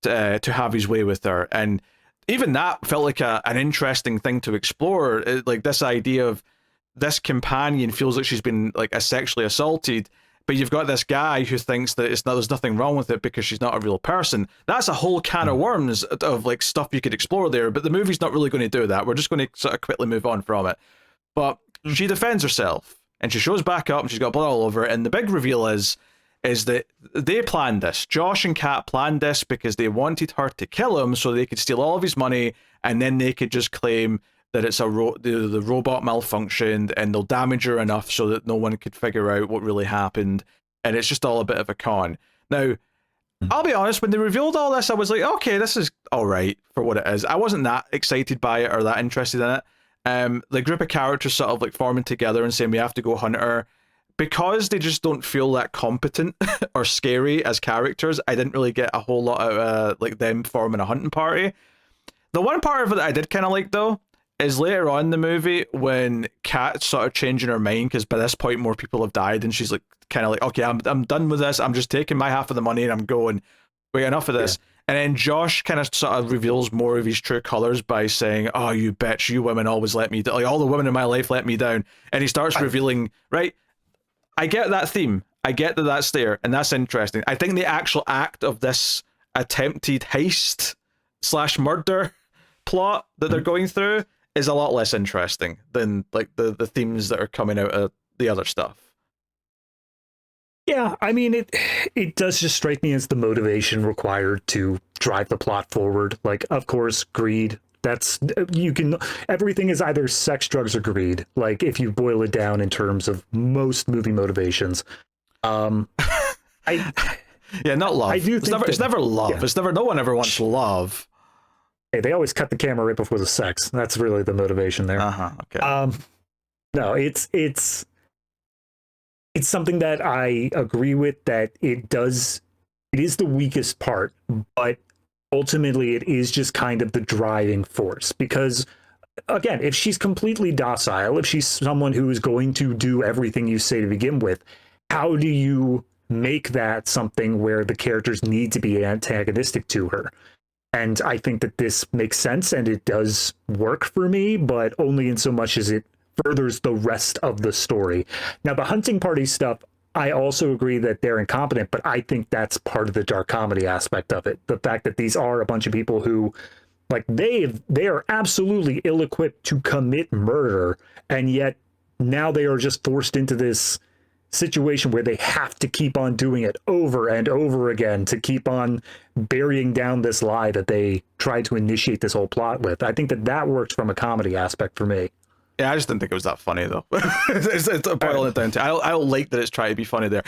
S1: to have his way with her. And even that felt like an interesting thing to explore. Like this idea of this companion feels like she's been like sexually assaulted, but you've got this guy who thinks that there's nothing wrong with it because she's not a real person. That's a whole can of worms of like stuff you could explore there, but the movie's not really going to do that. We're just going to sort of quickly move on from it. But she defends herself, and she shows back up, and she's got blood all over it, and the big reveal is that they planned this. Josh and Kat planned this because they wanted her to kill him so they could steal all of his money, and then they could just claim that it's the robot malfunctioned, and they'll damage her enough so that no one could figure out what really happened, and it's just all a bit of a con. Now, I'll be honest, when they revealed all this, I was like, okay, this is all right for what it is. I wasn't that excited by it or that interested in it. The group of characters sort of like forming together and saying we have to go hunt her, because they just don't feel that competent or scary as characters. I didn't really get a whole lot out of like them forming a hunting party. The one part of it that I did kind of like though is later on in the movie when Kat's sort of changing her mind, because by this point more people have died, and she's like kind of like, okay, I'm done with this. I'm just taking my half of the money and I'm going. Wait, enough of this. Yeah. And then Josh kind of sort of reveals more of his true colors by saying, oh, you bitch, you women always let me down. Like all the women in my life let me down. And he starts revealing, right? I get that theme. I get that that's there, and that's interesting. I think the actual act of this attempted heist / murder plot that they're going through is a lot less interesting than like the themes that are coming out of the other stuff.
S2: Yeah, I mean, it does just strike me as the motivation required to drive the plot forward. Like, of course, greed. Everything is either sex, drugs, or greed. Like, if you boil it down in terms of most movie motivations. Yeah,
S1: not love.
S2: I do think
S1: it's never love. Yeah. It's never. No one ever wants love.
S2: Hey, they always cut the camera right before the sex. That's really the motivation there.
S1: Okay.
S2: No, it's something that I agree with, that it is the weakest part, but ultimately it is just kind of the driving force. Because again, if she's completely docile, if she's someone who is going to do everything you say to begin with, how do you make that something where the characters need to be antagonistic to her? And I think that this makes sense, and it does work for me, but only in so much as it furthers the rest of the story. Now, the hunting party stuff, I also agree that they're incompetent, but I think that's part of the dark comedy aspect of it. The fact that these are a bunch of people who, like, they are absolutely ill-equipped to commit murder, and yet now they are just forced into this situation where they have to keep on doing it over and over again to keep on burying down this lie that they tried to initiate this whole plot with. I think that worked from a comedy aspect for me.
S1: Yeah, I just didn't think it was that funny though. it's boiling it down to. I don't like that it's trying to be funny there.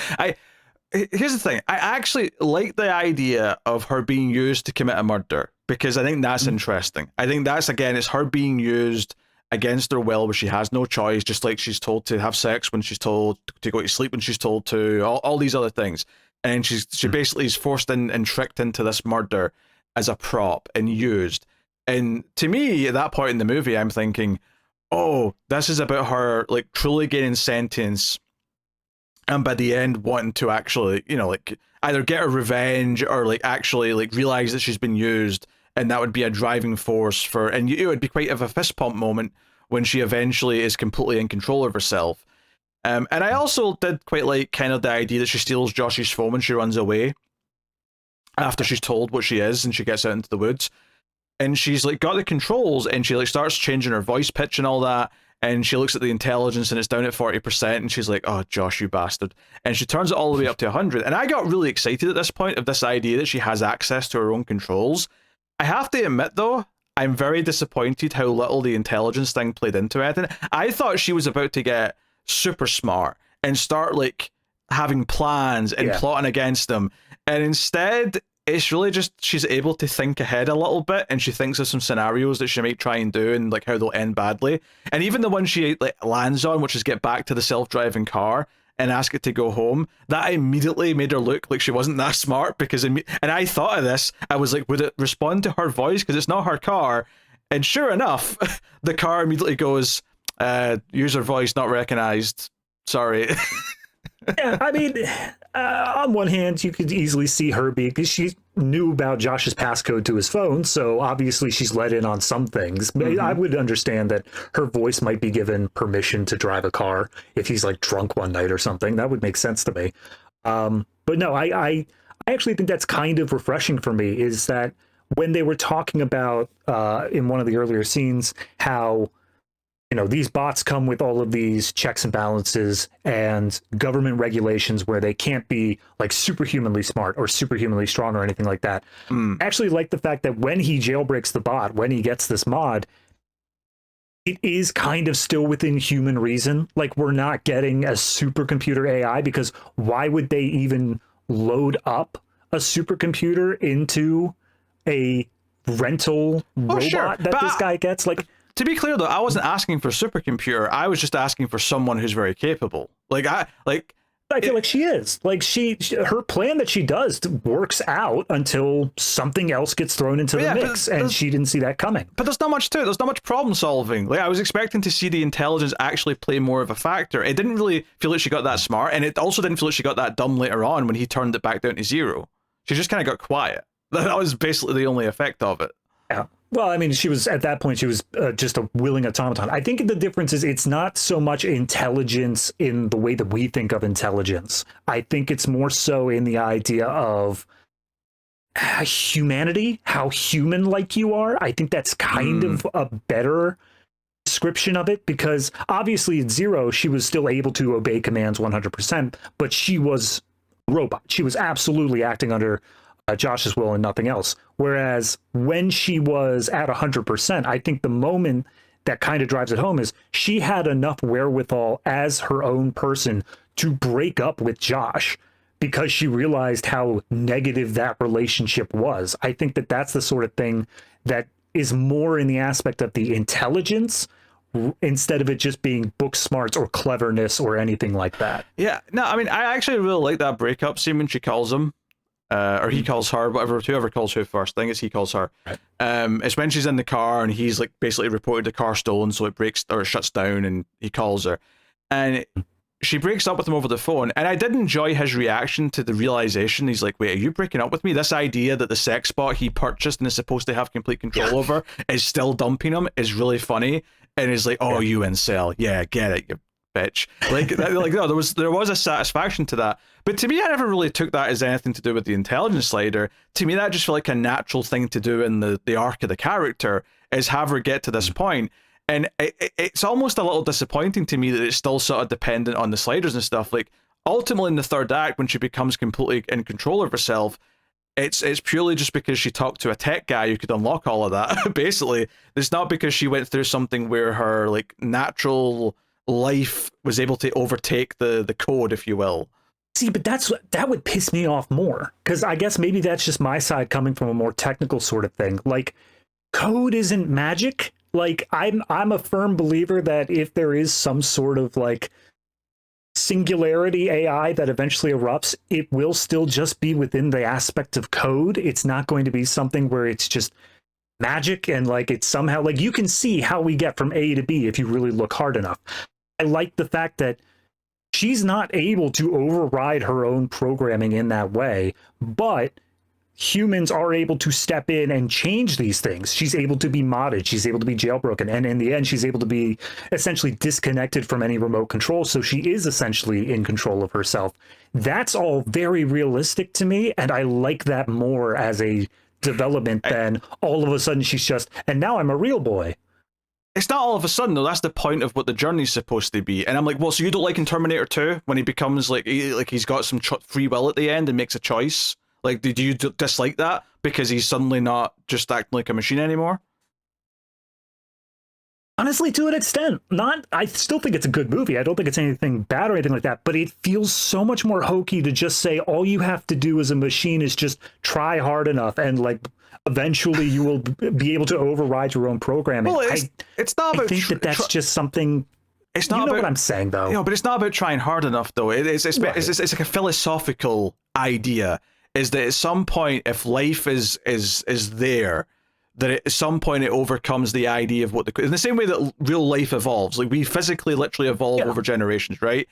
S1: Here's the thing. I actually like the idea of her being used to commit a murder, because I think that's interesting. I think that's, again, it's her being used against her will, where she has no choice, just like she's told to have sex when she's told to go to sleep when she's told to, all these other things. And she basically is forced in and tricked into this murder. as a prop and used. And to me, at that point in the movie, I'm thinking, oh, this is about her like truly gaining sentience, and by the end wanting to actually, like either get her revenge or like actually like realize that she's been used, and that would be a driving force for, and it would be quite of a fist pump moment when she eventually is completely in control of herself. And I also did quite like kind of the idea that she steals Josh's phone and she runs away after she's told what she is, and she gets out into the woods. And she's like got the controls, and she like starts changing her voice pitch and all that. And she looks at the intelligence and it's down at 40%, and she's like, oh, Josh, you bastard. And she turns it all the way up to 100. And I got really excited at this point of this idea that she has access to her own controls. I have to admit, though, I'm very disappointed how little the intelligence thing played into it. And I thought she was about to get super smart and start like having plans and plotting against them. And instead, it's really just she's able to think ahead a little bit, and she thinks of some scenarios that she might try and do and like how they'll end badly. And even the one she like lands on, which is get back to the self-driving car and ask it to go home, that immediately made her look like she wasn't that smart, because and I thought of this, I was like, would it respond to her voice because it's not her car? And sure enough, the car immediately goes, user voice not recognized, sorry.
S2: Yeah, I mean, on one hand, you could easily see her because she knew about Josh's passcode to his phone, so obviously she's let in on some things. Mm-hmm. I would understand that her voice might be given permission to drive a car if he's like drunk one night or something. That would make sense to me. But no, I actually think that's kind of refreshing for me, is that when they were talking about in one of the earlier scenes how these bots come with all of these checks and balances and government regulations where they can't be like superhumanly smart or superhumanly strong or anything like that. I actually like the fact that when he jailbreaks the bot, when he gets this mod, it is kind of still within human reason. Like, we're not getting a supercomputer AI, because why would they even load up a supercomputer into a rental robot that this guy gets? Like,
S1: to be clear, though, I wasn't asking for a supercomputer. I was just asking for someone who's very capable. I
S2: feel like she is. Like, her plan that she does works out until something else gets thrown into the mix, and she didn't see that coming.
S1: But there's not much to it. There's not much problem solving. Like, I was expecting to see the intelligence actually play more of a factor. It didn't really feel like she got that smart, and it also didn't feel like she got that dumb later on when he turned it back down to 0. She just kind of got quiet. That was basically the only effect of it.
S2: Yeah. Well, I mean, she was at that point, she was just a willing automaton. I think the difference is it's not so much intelligence in the way that we think of intelligence. I think it's more so in the idea of humanity, how human-like you are. I think that's kind of a better description of it, because obviously at 0, she was still able to obey commands 100%, but she was a robot. She was absolutely acting under Josh's will and nothing else. Whereas when she was at 100%, I think the moment that kind of drives it home is she had enough wherewithal as her own person to break up with Josh because she realized how negative that relationship was. I think that that's the sort of thing that is more in the aspect of the intelligence instead of it just being book smarts or cleverness or anything like that.
S1: Yeah, no, I mean, I actually really like that breakup scene when she calls him. Or he calls her, whoever calls who first. I think it's he calls her. Right. It's when she's in the car and he's like basically reported the car stolen, so it breaks or it shuts down, and he calls her, and she breaks up with him over the phone. And I did enjoy his reaction to the realization. He's like, "Wait, are you breaking up with me?" This idea that the sex bot he purchased and is supposed to have complete control over is still dumping him is really funny. And he's like, "Oh, you incel, yeah, get it, you bitch." No, there was a satisfaction to that. But to me, I never really took that as anything to do with the intelligence slider. To me, that just felt like a natural thing to do in the arc of the character, is have her get to this point. And it's almost a little disappointing to me that it's still sort of dependent on the sliders and stuff. Like, ultimately in the third act, when she becomes completely in control of herself, it's purely just because she talked to a tech guy who could unlock all of that. Basically, it's not because she went through something where her like natural life was able to overtake the code, if you will.
S2: See, but that would piss me off more, because I guess maybe that's just my side coming from a more technical sort of thing. Like, code isn't magic. Like, I'm a firm believer that if there is some sort of like singularity AI that eventually erupts, it will still just be within the aspect of code. It's not going to be something where it's just magic and like it's somehow like you can see how we get from A to B if you really look hard enough. I like the fact that she's not able to override her own programming in that way, but humans are able to step in and change these things. She's able to be modded. She's able to be jailbroken. And in the end, she's able to be essentially disconnected from any remote control. So she is essentially in control of herself. That's all very realistic to me. And I like that more as a development than all of a sudden she's just, and now I'm a real boy.
S1: It's not all of a sudden, though. That's the point of what the journey's supposed to be. And I'm like, well, so you don't like in Terminator 2 when he becomes like he's got some free will at the end and makes a choice? Like, did you dislike that because he's suddenly not just acting like a machine anymore?
S2: Honestly, to an extent, I still think it's a good movie. I don't think it's anything bad or anything like that, but it feels so much more hokey to just say all you have to do as a machine is just try hard enough and like eventually you will be able to override your own programming.
S1: Well, it's not about...
S2: I think that's just something...
S1: It's not
S2: you know
S1: about,
S2: what I'm saying, though.
S1: You know, but it's not about trying hard enough, though. It's like a philosophical idea, is that at some point, if life is there, that at some point it overcomes the idea of what in the same way that real life evolves. Like we physically literally evolve over generations, right?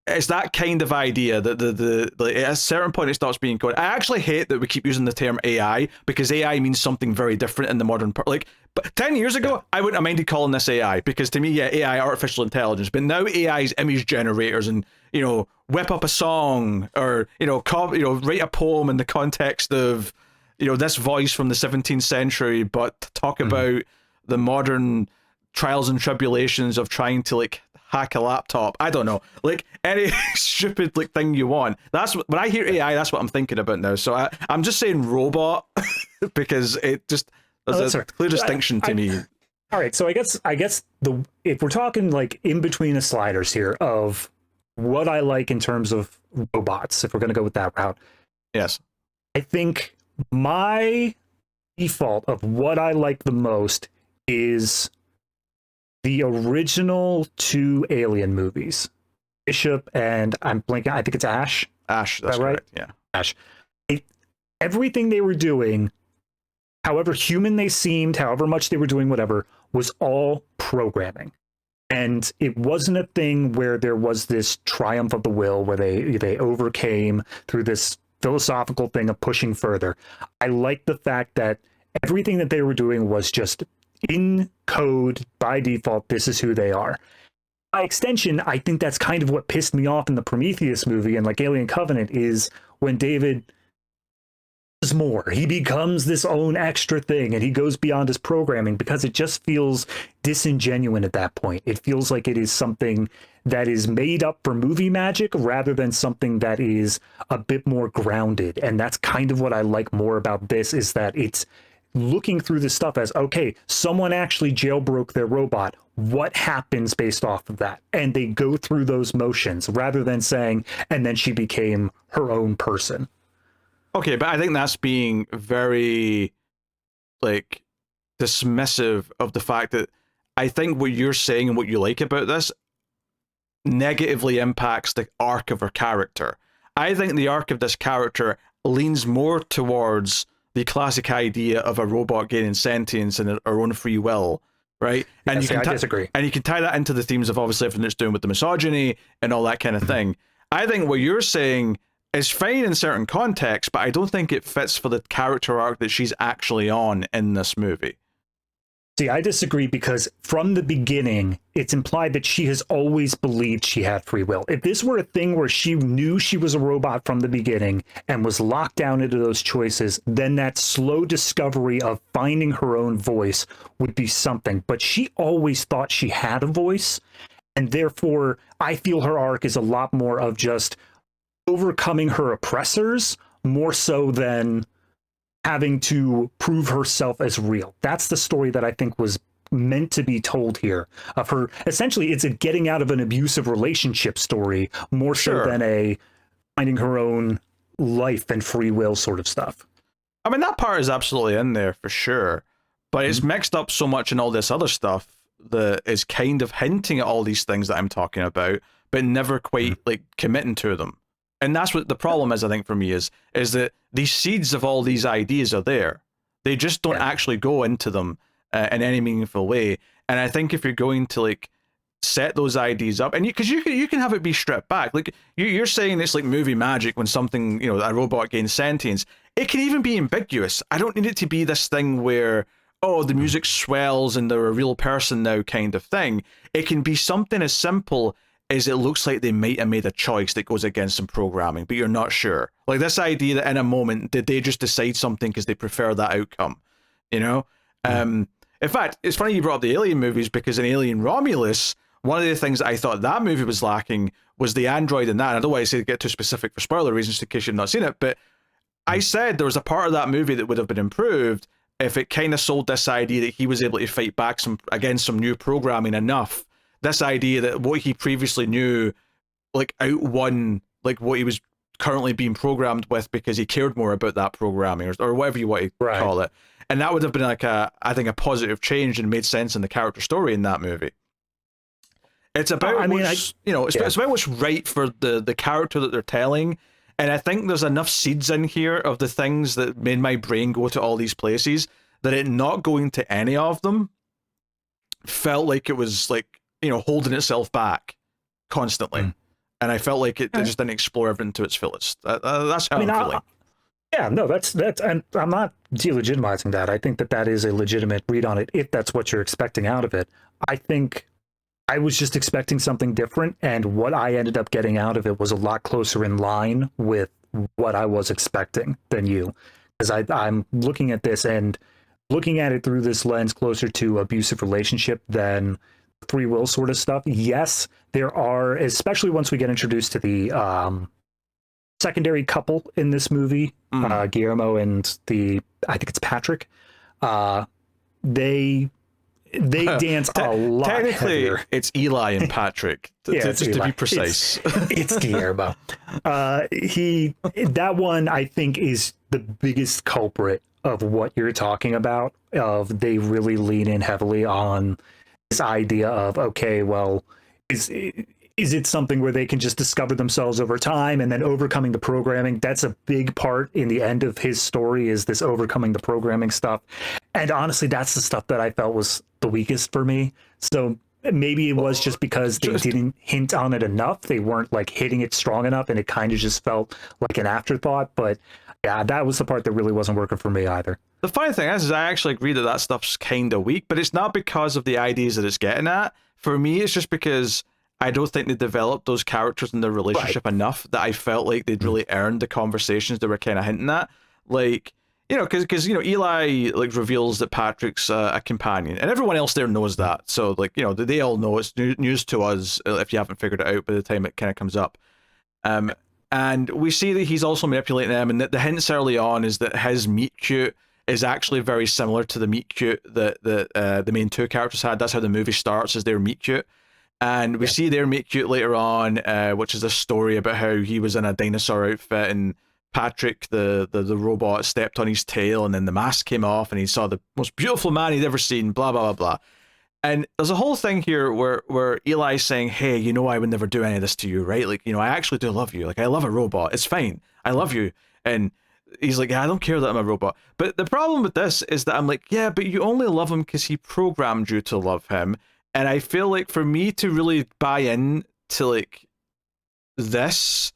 S1: It's that kind of idea that at a certain point it stops being code. I actually hate that we keep using the term AI because AI means something very different in the modern but 10 years ago I wouldn't have minded calling this AI because to me AI artificial intelligence, but now AI's image generators and whip up a song or write a poem in the context of this voice from the 17th century, but talk about the modern trials and tribulations of trying to hack a laptop. I don't know, any stupid thing you want. That's when I hear AI, that's what I'm thinking about now. So I'm just saying robot because it just there's a clear distinction to me.
S2: All right, so I guess if we're talking in between the sliders here of what I like in terms of robots, if we're going to go with that route,
S1: yes,
S2: I think my default of what I like the most is the original 2 Alien movies, Bishop and I'm blanking. I think it's Ash.
S1: Ash, that's
S2: right.
S1: Yeah,
S2: Ash. Everything they were doing, however human they seemed, however much they were doing, whatever, was all programming. And it wasn't a thing where there was this triumph of the will where they overcame through this philosophical thing of pushing further. I like the fact that everything that they were doing was just in code by default. This is who they are. By extension, I think that's kind of what pissed me off in the Prometheus movie and Alien Covenant is when David is more. He becomes this own extra thing and he goes beyond his programming because it just feels disingenuous at that point. It feels like it is something that is made up for movie magic rather than something that is a bit more grounded. And that's kind of what I like more about this is that it's looking through this stuff as, okay, someone actually jailbroke their robot. What happens based off of that? And they go through those motions rather than saying, and then she became her own person.
S1: Okay, but I think that's being very, dismissive of the fact that I think what you're saying and what you like about this negatively impacts the arc of her character. I think the arc of this character leans more towards the classic idea of a robot gaining sentience and her own free will, right? And
S2: I disagree.
S1: And you can tie that into the themes of obviously everything it's doing with the misogyny and all that kind of thing. I think what you're saying is fine in certain contexts, but I don't think it fits for the character arc that she's actually on in this movie.
S2: See, I disagree because from the beginning, it's implied that she has always believed she had free will. If this were a thing where she knew she was a robot from the beginning and was locked down into those choices, then that slow discovery of finding her own voice would be something. But she always thought she had a voice, and therefore I feel her arc is a lot more of just overcoming her oppressors more so than having to prove herself as real. That's the story that I think was meant to be told here of her. Essentially, it's a getting out of an abusive relationship story more so than a finding her own life and free will sort of stuff.
S1: I mean, that part is absolutely in there for sure, but it's mixed up so much in all this other stuff that is kind of hinting at all these things that I'm talking about, but never quite like committing to them. And that's what the problem is, I think, for me, is that these seeds of all these ideas are there. They just don't actually go into them in any meaningful way. And I think if you're going to like set those ideas up, and because you can have it be stripped back, like you're saying it's like movie magic when something, you know, a robot gains sentience. It can even be ambiguous. I don't need it to be this thing where, oh, the music swells and they're a real person now kind of thing. It can be something as simple as it looks like they might have made a choice that goes against some programming, but you're not sure. Like this idea that in a moment, did they just decide something because they prefer that outcome? You know? In fact, it's funny you brought up the Alien movies, because in Alien Romulus, one of the things I thought that movie was lacking was the android in that. And I don't want to say get too specific for spoiler reasons in case you've not seen it, but I said there was a part of that movie that would have been improved if it kind of sold this idea that he was able to fight back against some new programming enough. This idea that what he previously knew, like, outwon like what he was currently being programmed with, because he cared more about that programming, or whatever you want to call it. And that would have been like I think a positive change and made sense in the character story in that movie. It's about it's about what's right for the character that they're telling. And I think there's enough seeds in here of the things that made my brain go to all these places that it not going to any of them felt like it was like, you know, holding itself back constantly. And I felt like it just didn't explore everything to its fullest. That's how I'm feeling.
S2: Yeah, no, that's, and I'm not delegitimizing that. I think that is a legitimate read on it, if that's what you're expecting out of it. I think I was just expecting something different, and what I ended up getting out of it was a lot closer in line with what I was expecting than you. Because I'm looking at this and looking at it through this lens closer to abusive relationship than free will sort of stuff. Yes, there are, especially once we get introduced to the secondary couple in this movie, Guillermo and I think it's Patrick. They dance a lot.
S1: Technically,
S2: heavier.
S1: It's Eli and Patrick, just to be precise.
S2: It's Guillermo. That one, I think, is the biggest culprit of what you're talking about. Of they really lean in heavily on this idea of, okay, well, is it something where they can just discover themselves over time and then overcoming the programming? That's a big part in the end of his story, is this overcoming the programming stuff. And honestly, that's the stuff that I felt was the weakest for me. So maybe it was just because they didn't hint on it enough. They weren't like hitting it strong enough, and it kind of just felt like an afterthought. But yeah, that was the part that really wasn't working for me either.
S1: The funny thing is I actually agree that stuff's kind of weak, but it's not because of the ideas that it's getting at. For me, it's just because I don't think they developed those characters and their relationship enough that I felt like they'd really earned the conversations they were kind of hinting at. Like, you know, because you know, Eli like reveals that Patrick's a companion, and everyone else there knows that. So like, you know, they all know. It's news to us if you haven't figured it out by the time it kind of comes up. And we see that he's also manipulating them, and that the hints early on is that his meet cute is actually very similar to the meet cute that the main two characters had. That's how the movie starts, is their meet cute. And we see their meet cute later on, which is a story about how he was in a dinosaur outfit, and Patrick, the robot, stepped on his tail, and then the mask came off, and he saw the most beautiful man he'd ever seen, blah, blah, blah, blah. And there's a whole thing here where Eli's saying, hey, you know, I would never do any of this to you, right? Like, you know, I actually do love you. Like, I love a robot. It's fine. I love you. And he's like, yeah, I don't care that I'm a robot. But the problem with this is that I'm like, yeah, but you only love him because he programmed you to love him. And I feel like for me to really buy in to like this,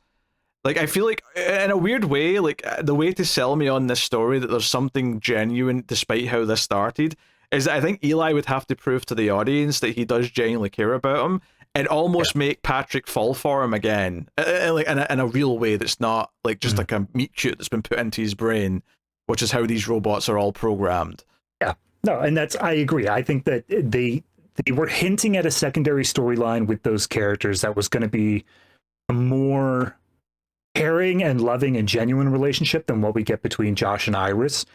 S1: like I feel like in a weird way, like the way to sell me on this story that there's something genuine despite how this started is that I think Eli would have to prove to the audience that he does genuinely care about him, and almost make Patrick fall for him again, like in a real way that's not like just like a meat cute that's been put into his brain, which is how these robots are all programmed.
S2: Yeah, no, and I agree. I think that they were hinting at a secondary storyline with those characters that was going to be a more caring and loving and genuine relationship than what we get between Josh and Iris,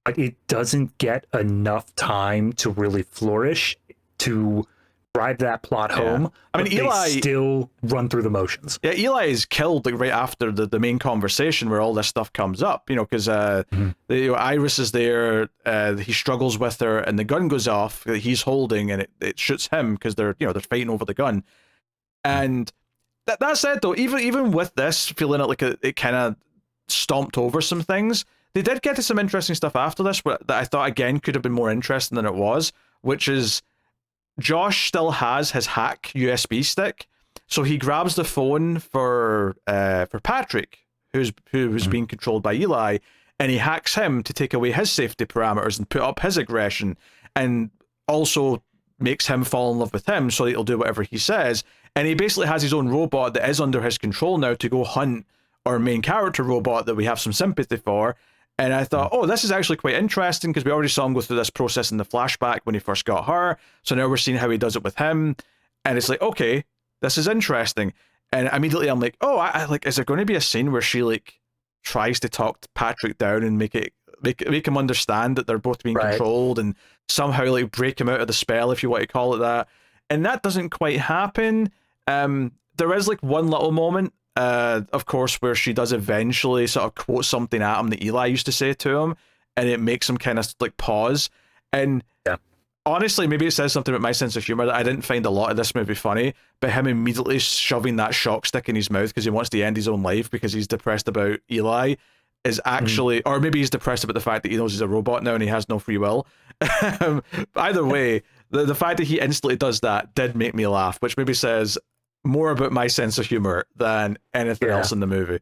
S2: but it doesn't get enough time to really flourish to drive that plot home. I mean, Eli still run through the motions.
S1: Yeah, Eli is killed like right after the main conversation where all this stuff comes up, you know, because Iris is there, he struggles with her, and the gun goes off that he's holding, and it shoots him because they're fighting over the gun. And That said, though, even with this feeling like it kind of stomped over some things, they did get to some interesting stuff after this that I thought again could have been more interesting than it was, which is Josh still has his hack USB stick, so he grabs the phone for Patrick, who's being controlled by Eli, and he hacks him to take away his safety parameters and put up his aggression, and also makes him fall in love with him so that he'll do whatever he says. And he basically has his own robot that is under his control now to go hunt our main character robot that we have some sympathy for. And I thought, oh, this is actually quite interesting because we already saw him go through this process in the flashback when he first got her. So now we're seeing how he does it with him. And it's like, okay, this is interesting. And immediately I'm like, oh, I like, is there going to be a scene where she like tries to talk Patrick down and make him understand that they're both being controlled and somehow like break him out of the spell, if you want to call it that? And that doesn't quite happen. There is like one little moment, of course, where she does eventually sort of quote something at him that Eli used to say to him, and it makes him kind of like pause. And honestly, maybe it says something about my sense of humor that I didn't find a lot of this movie funny, but him immediately shoving that shock stick in his mouth because he wants to end his own life because he's depressed about Eli is actually, or maybe he's depressed about the fact that he knows he's a robot now and he has no free will. Either way, the fact that he instantly does that did make me laugh, which maybe says more about my sense of humor than anything else in the movie.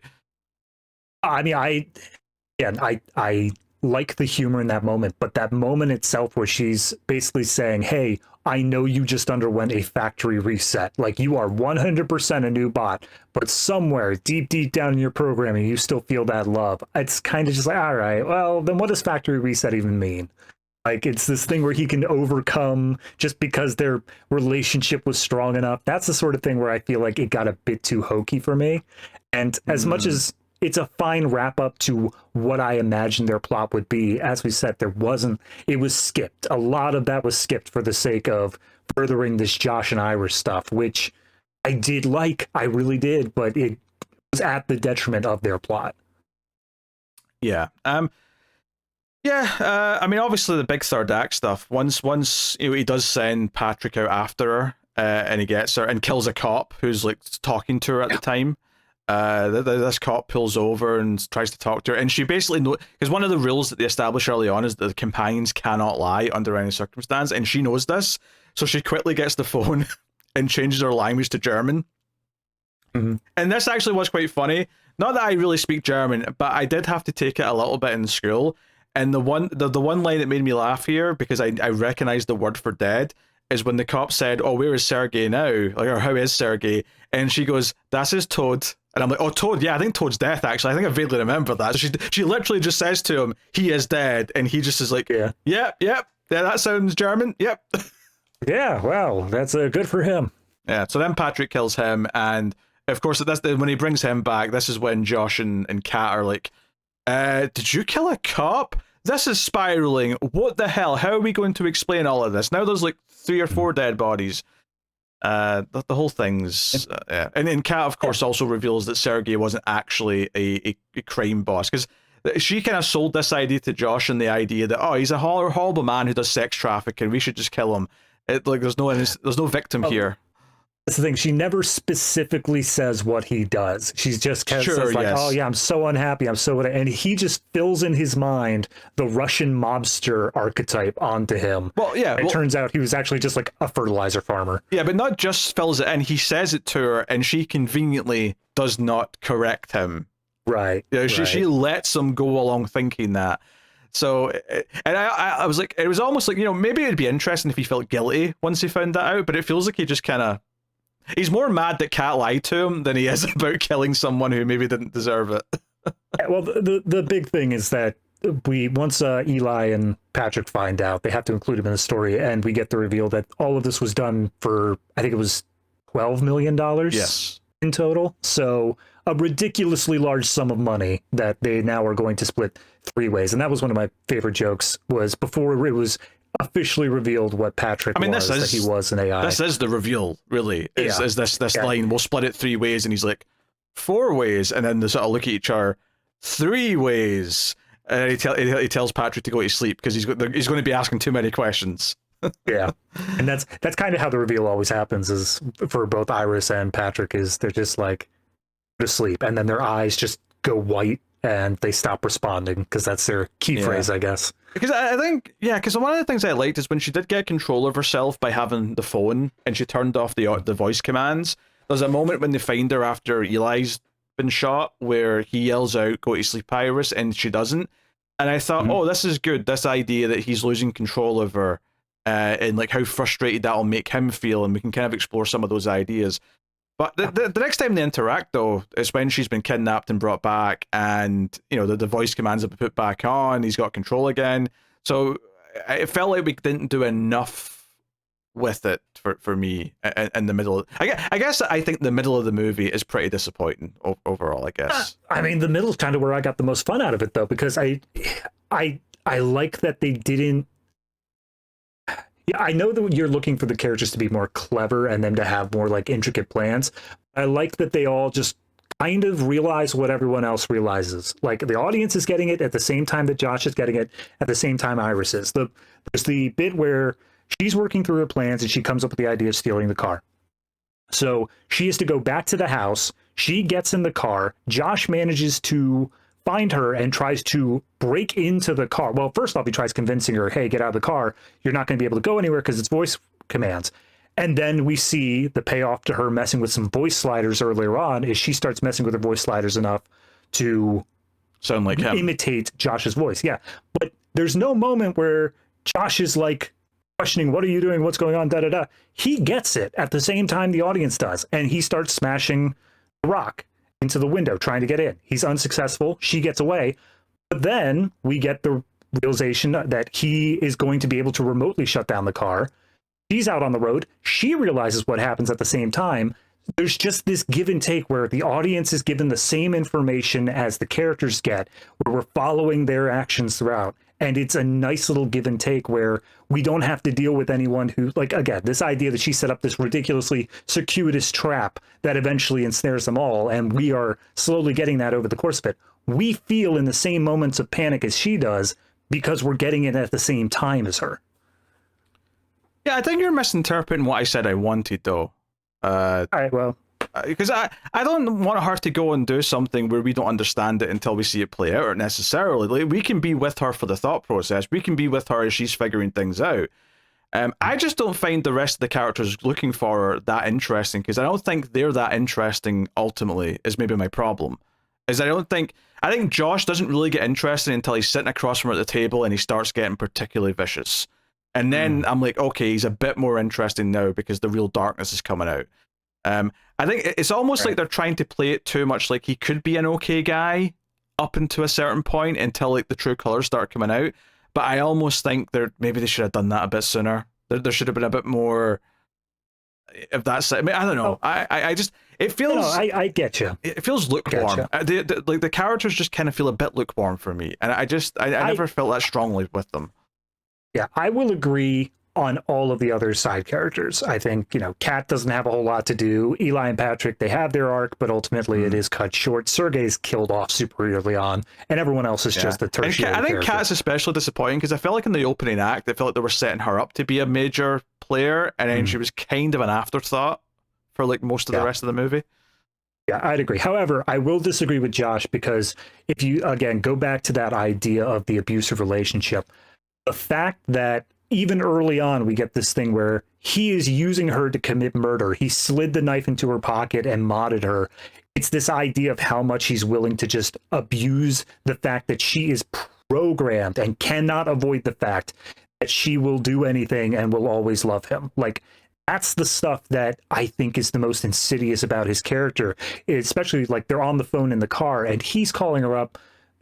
S2: I mean, I like the humor in that moment, but that moment itself where she's basically saying, hey, I know you just underwent a factory reset. Like, you are 100% a new bot, but somewhere deep down in your programming, you still feel that love. It's kind of just like, all right, well, then what does factory reset even mean? Like, it's this thing where he can overcome just because their relationship was strong enough. That's the sort of thing where I feel like it got a bit too hokey for me. And as much as it's a fine wrap up to what I imagined their plot would be, as we said, it was skipped. A lot of that was skipped for the sake of furthering this Josh and Irish stuff, which I did like. I really did, but it was at the detriment of their plot.
S1: Yeah. I mean, obviously the big third act stuff. Once he does send Patrick out after her, and he gets her and kills a cop who's like talking to her at the time. This cop pulls over and tries to talk to her, and she basically because one of the rules that they establish early on is that the companions cannot lie under any circumstance, and she knows this, so she quickly gets the phone and changes her language to German. And this actually was quite funny. Not that I really speak German, but I did have to take it a little bit in school. And the one line that made me laugh here, because I recognized the word for dead, is when the cop said, oh, where is Sergey now? Like, or how is Sergey? And she goes, that's his Toad. And I'm like, oh, Toad, yeah, I think Toad's death, actually. I think I vaguely remember that. So she literally just says to him, he is dead. And he just is like, yeah, that sounds German. Yep.
S2: Yeah, well, that's good for him.
S1: Yeah, so then Patrick kills him. And of course, when he brings him back, this is when Josh and Kat are like, did you kill a cop? This is spiraling. What the hell? How are we going to explain all of this? Now there's like 3 or 4 dead bodies. The whole thing's... And then Kat, of course, also reveals that Sergey wasn't actually a crime boss. Because she kind of sold this idea to Josh, and the idea that, oh, he's a horrible man who does sex trafficking. We should just kill him. There's no victim here.
S2: That's the thing. She never specifically says what he does. She's just kind of says like, oh yeah, I'm so unhappy. And he just fills in his mind the Russian mobster archetype onto him. Well, yeah. It turns out he was actually just like a fertilizer farmer.
S1: Yeah, but not just fills it in. He says it to her, and she conveniently does not correct him.
S2: Right.
S1: You know, she lets him go along thinking that. So, and I was like, it was almost like, you know, maybe it'd be interesting if he felt guilty once he found that out, but it feels like he just kind of... He's more mad that Kat lied to him than he is about killing someone who maybe didn't deserve it.
S2: Well, the big thing is that once Eli and Patrick find out, they have to include him in the story, and we get the reveal that all of this was done for, I think it was $12 million in total. So a ridiculously large sum of money that they now are going to split 3 ways. And that was one of my favorite jokes, was before it was officially revealed what Patrick was, that he was an AI.
S1: This is the reveal, really, is this line, we'll split it 3 ways, and he's like, 4 ways, and then they sort of look at each other, 3 ways, and he tells Patrick to go to sleep, because he's going to be asking too many questions.
S2: Yeah, and that's kind of how the reveal always happens. Is for both Iris and Patrick is they're just like to sleep, and then their eyes just go white and they stop responding because that's their key phrase, I guess.
S1: Because I think, because one of the things I liked is when she did get control of herself by having the phone and she turned off the voice commands. There's a moment when they find her after Eli's been shot where he yells out, "Go to sleep, Iris," and she doesn't. And I thought, oh, this is good. This idea that he's losing control of her and like how frustrated that'll make him feel, and we can kind of explore some of those ideas. But the next time they interact, though, is when she's been kidnapped and brought back, and the voice commands have been put back on. He's got control again. So it felt like we didn't do enough with it for me in the middle. I guess I think the middle of the movie is pretty disappointing overall. I guess.
S2: I mean, the middle is kind of where I got the most fun out of it, though, because I like that they didn't. Yeah, I know that you're looking for the characters to be more clever and them to have more like intricate plans. I like that they all just kind of realize what everyone else realizes. Like the audience is getting it at the same time that Josh is getting it, at the same time Iris is. There's the bit where she's working through her plans and she comes up with the idea of stealing the car. So she has to go back to the house. She gets in the car. Josh manages to find her and tries to break into the car. Well, first off, he tries convincing her, hey, get out of the car. You're not going to be able to go anywhere because it's voice commands. And then we see the payoff to her messing with some voice sliders earlier on is she starts messing with her voice sliders enough to
S1: sound like him,
S2: imitate Josh's voice. Yeah. But there's no moment where Josh is like questioning, what are you doing? What's going on? Da, da, da. He gets it at the same time the audience does. And he starts smashing the rock into the window, trying to get in. He's unsuccessful. She gets away. But then we get the realization that he is going to be able to remotely shut down the car. She's out on the road. She realizes what happens at the same time. There's just this give and take where the audience is given the same information as the characters get, where we're following their actions throughout. And it's a nice little give and take where we don't have to deal with anyone who, like, again, this idea that she set up this ridiculously circuitous trap that eventually ensnares them all. And we are slowly getting that over the course of it. We feel in the same moments of panic as she does because we're getting it at the same time as her.
S1: Yeah, I think you're misinterpreting what I said I wanted, though.
S2: All right, well.
S1: Because I don't want her to go and do something where we don't understand it until we see it play out necessarily. Like, we can be with her for the thought process. We can be with her as she's figuring things out. I just don't find the rest of the characters looking for her that interesting, because I don't think they're that interesting ultimately, is maybe my problem. I think Josh doesn't really get interesting until he's sitting across from her at the table and he starts getting particularly vicious. And then I'm like, okay, he's a bit more interesting now because the real darkness is coming out. I think it's almost like they're trying to play it too much like he could be an okay guy up until a certain point until like the true colors start coming out. But I almost think maybe they should have done that a bit sooner. There should have been a bit more. If that's, I mean, I don't know. I just, it feels.
S2: No, I get you.
S1: It feels lukewarm. Like the characters just kind of feel a bit lukewarm for me, and I never felt that strongly with them.
S2: Yeah, I will agree on all of the other side characters. I think, Kat doesn't have a whole lot to do. Eli and Patrick, they have their arc, but ultimately it is cut short. Sergei's killed off super early on, and everyone else is just the tertiary
S1: I think
S2: character.
S1: Kat's especially disappointing because I felt like in the opening act, I felt like they were setting her up to be a major player, and then she was kind of an afterthought for like most of the rest of the movie.
S2: Yeah, I'd agree. However, I will disagree with Josh because if you, again, go back to that idea of the abusive relationship, the fact that even early on, we get this thing where he is using her to commit murder. He slid the knife into her pocket and modded her. It's this idea of how much he's willing to just abuse the fact that she is programmed and cannot avoid the fact that she will do anything and will always love him. Like, that's the stuff that I think is the most insidious about his character, especially like they're on the phone in the car and he's calling her up,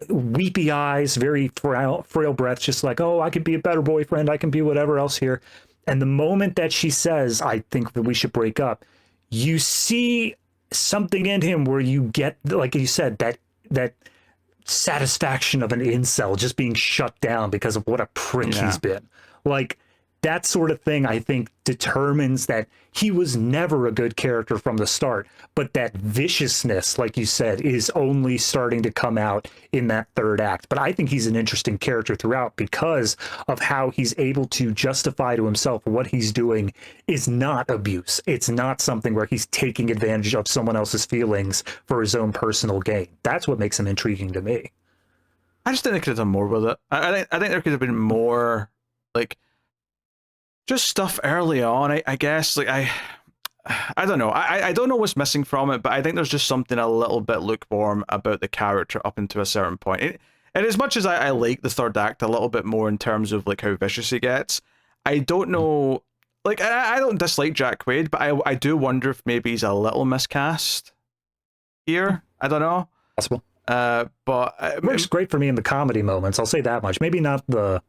S2: weepy eyes, very frail breath, just like, oh, I could be a better boyfriend, I can be whatever else here. And the moment that she says, I think that we should break up, you see something in him where you get, like you said, that satisfaction of an incel just being shut down because of what a prick he's been. Like, that sort of thing, I think, determines that he was never a good character from the start, but that viciousness, like you said, is only starting to come out in that third act. But I think he's an interesting character throughout because of how he's able to justify to himself what he's doing is not abuse. It's not something where he's taking advantage of someone else's feelings for his own personal gain. That's what makes him intriguing to me.
S1: I just think they could have done more with it. I think there could have been more, like, just stuff early on. I guess, like, I don't know. I don't know what's missing from it, but I think there's just something a little bit lukewarm about the character up until a certain point. And as much as I like the third act a little bit more in terms of like how vicious he gets, I don't know. Like, I don't dislike Jack Quaid, but I do wonder if maybe he's a little miscast here. I don't know.
S2: Possible.
S1: But
S2: it works great for me in the comedy moments. I'll say that much. Maybe not the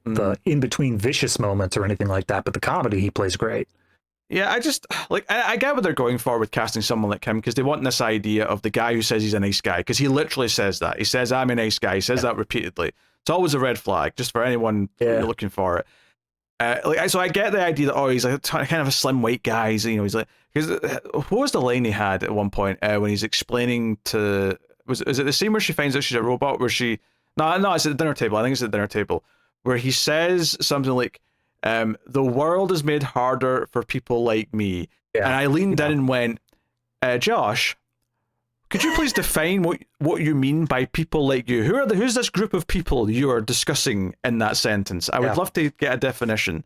S2: in between vicious moments or anything like that, but the comedy he plays great.
S1: Yeah, I just like I get what they're going for with casting someone like him, because they want this idea of the guy who says he's a nice guy, because he literally says that. He says, "I'm a nice guy." He says that repeatedly. It's always a red flag, just for anyone looking for it. So I get the idea that, oh, he's like kind of a slim white guy. He's like, because what was the line he had at one point when he's explaining to, is it the scene where she finds out she's a robot, where she no it's at the dinner table. I think it's at the dinner table where he says something like, the world is made harder for people like me. And I leaned in and went, Josh, could you please define what you mean by people like you? Who's this group of people you are discussing in that sentence? I would love to get a definition.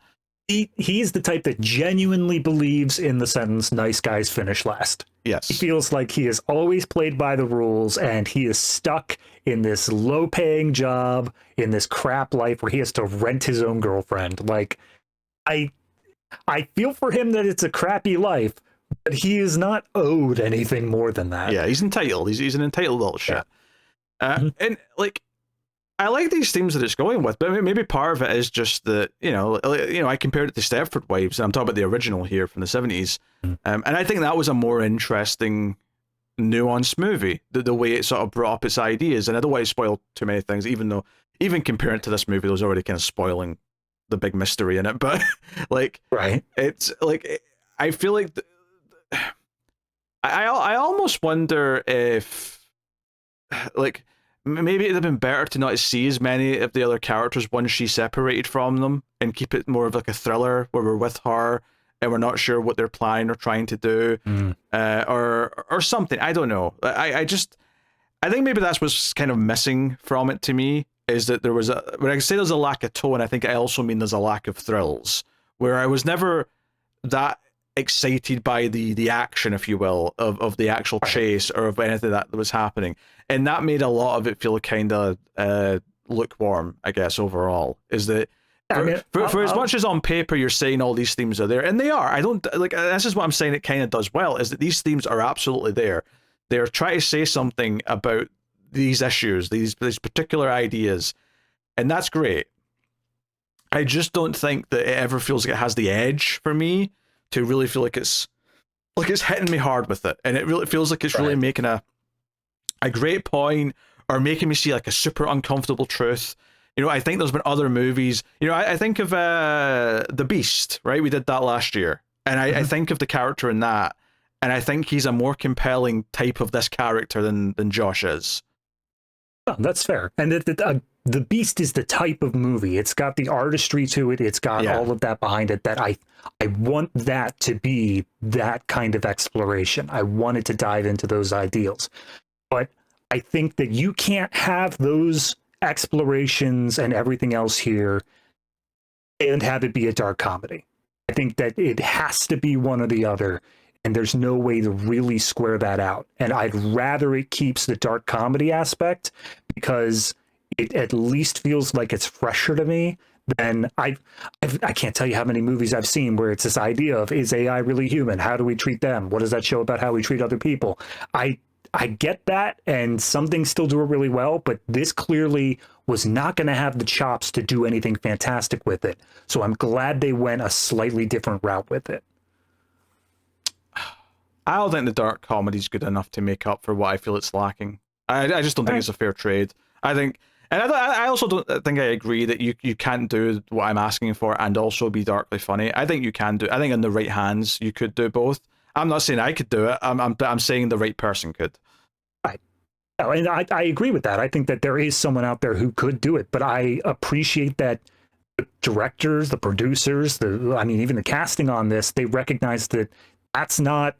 S2: He's the type that genuinely believes in the sentence, nice guys finish last.
S1: Yes.
S2: He feels like he has always played by the rules, and he is stuck in this low-paying job, in this crap life where he has to rent his own girlfriend. Like, I feel for him that it's a crappy life, but he is not owed anything more than that.
S1: Yeah, he's entitled. He's an entitled little shit. And, like, I like these themes that it's going with, but maybe part of it is just that, I compared it to Stepford Wives, and I'm talking about the original here from the 70s. And I think that was a more interesting, nuanced movie, the way it sort of brought up its ideas. And I don't want to spoil too many things, even comparing it to this movie, there was already kind of spoiling the big mystery in it. But, like, it's like, I feel like I almost wonder if, like, maybe it'd have been better to not see as many of the other characters once she's separated from them, and keep it more of like a thriller where we're with her and we're not sure what they're planning or trying to do, or something. I don't know. I think maybe that's what's kind of missing from it to me, is that there was when I say there's a lack of tone, I think I also mean there's a lack of thrills, where I was never that excited by the action, if you will, of the actual chase or of anything that was happening, and that made a lot of it feel kind of lukewarm, I guess. Overall, is that for as much as on paper you're saying all these themes are there, and they are, I don't like, this is what I'm saying it kind of does well, is that these themes are absolutely there. They're trying to say something about these issues, these particular ideas, and that's great. I just don't think that it ever feels like it has the edge for me to really feel like it's hitting me hard with it, and it really feels like it's really making a great point, or making me see like a super uncomfortable truth. I think there's been other movies. I think of The Beast, right? We did that last year, and I think of the character in that, and I think he's a more compelling type of this character than Josh is.
S2: Oh, that's fair. And The Beast is the type of movie. It's got the artistry to it. It's got all of that behind it, that I want that to be that kind of exploration. I wanted to dive into those ideals. But I think that you can't have those explorations and everything else here and have it be a dark comedy. I think that it has to be one or the other, and there's no way to really square that out. And I'd rather it keeps the dark comedy aspect, because it at least feels like it's fresher to me than I can't tell you how many movies I've seen where it's this idea of, is AI really human? How do we treat them? What does that show about how we treat other people? I get that, and some things still do it really well, but this clearly was not going to have the chops to do anything fantastic with it. So I'm glad they went a slightly different route with it.
S1: I don't think the dark comedy is good enough to make up for what I feel it's lacking. I just don't think it's a fair trade. I think And I also don't think I agree that you can't do what I'm asking for and also be darkly funny. I think you can do. I think in the right hands you could do both. I'm not saying I could do it. I'm saying the right person could.
S2: Right. No, and I agree with that. I think that there is someone out there who could do it, but I appreciate that the directors, the producers, even the casting on this, they recognize that that's not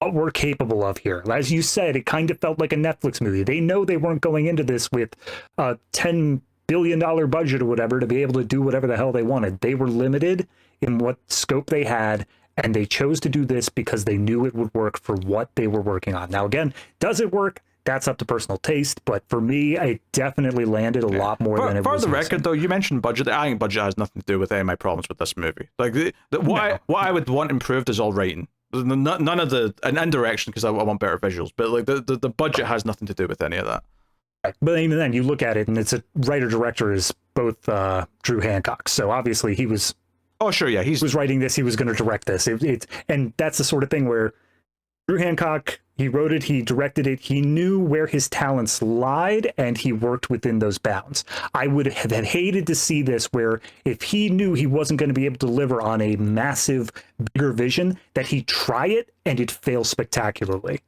S2: what we're capable of here. As you said, it kind of felt like a Netflix movie. They know they weren't going into this with a $10 billion budget or whatever to be able to do whatever the hell they wanted. They were limited in what scope they had, and they chose to do this because they knew it would work for what they were working on. Now, again, does it work? That's up to personal taste, but for me, it definitely landed a lot more than it was.
S1: For the record, though, you mentioned budget. I think budget has nothing to do with any of my problems with this movie. Like what I would want improved is all writing. None of the and direction, because I want better visuals, but like the budget has nothing to do with any of that.
S2: But even then, you look at it, and it's a writer-director is both Drew Hancock. So obviously, he was.
S1: Oh sure, yeah, he
S2: was writing this. He was going to direct this. And that's the sort of thing where Drew Hancock, he wrote it, he directed it, he knew where his talents lied, and he worked within those bounds. I would have hated to see this where if he knew he wasn't going to be able to deliver on a massive, bigger vision, that he try it and it fails spectacularly.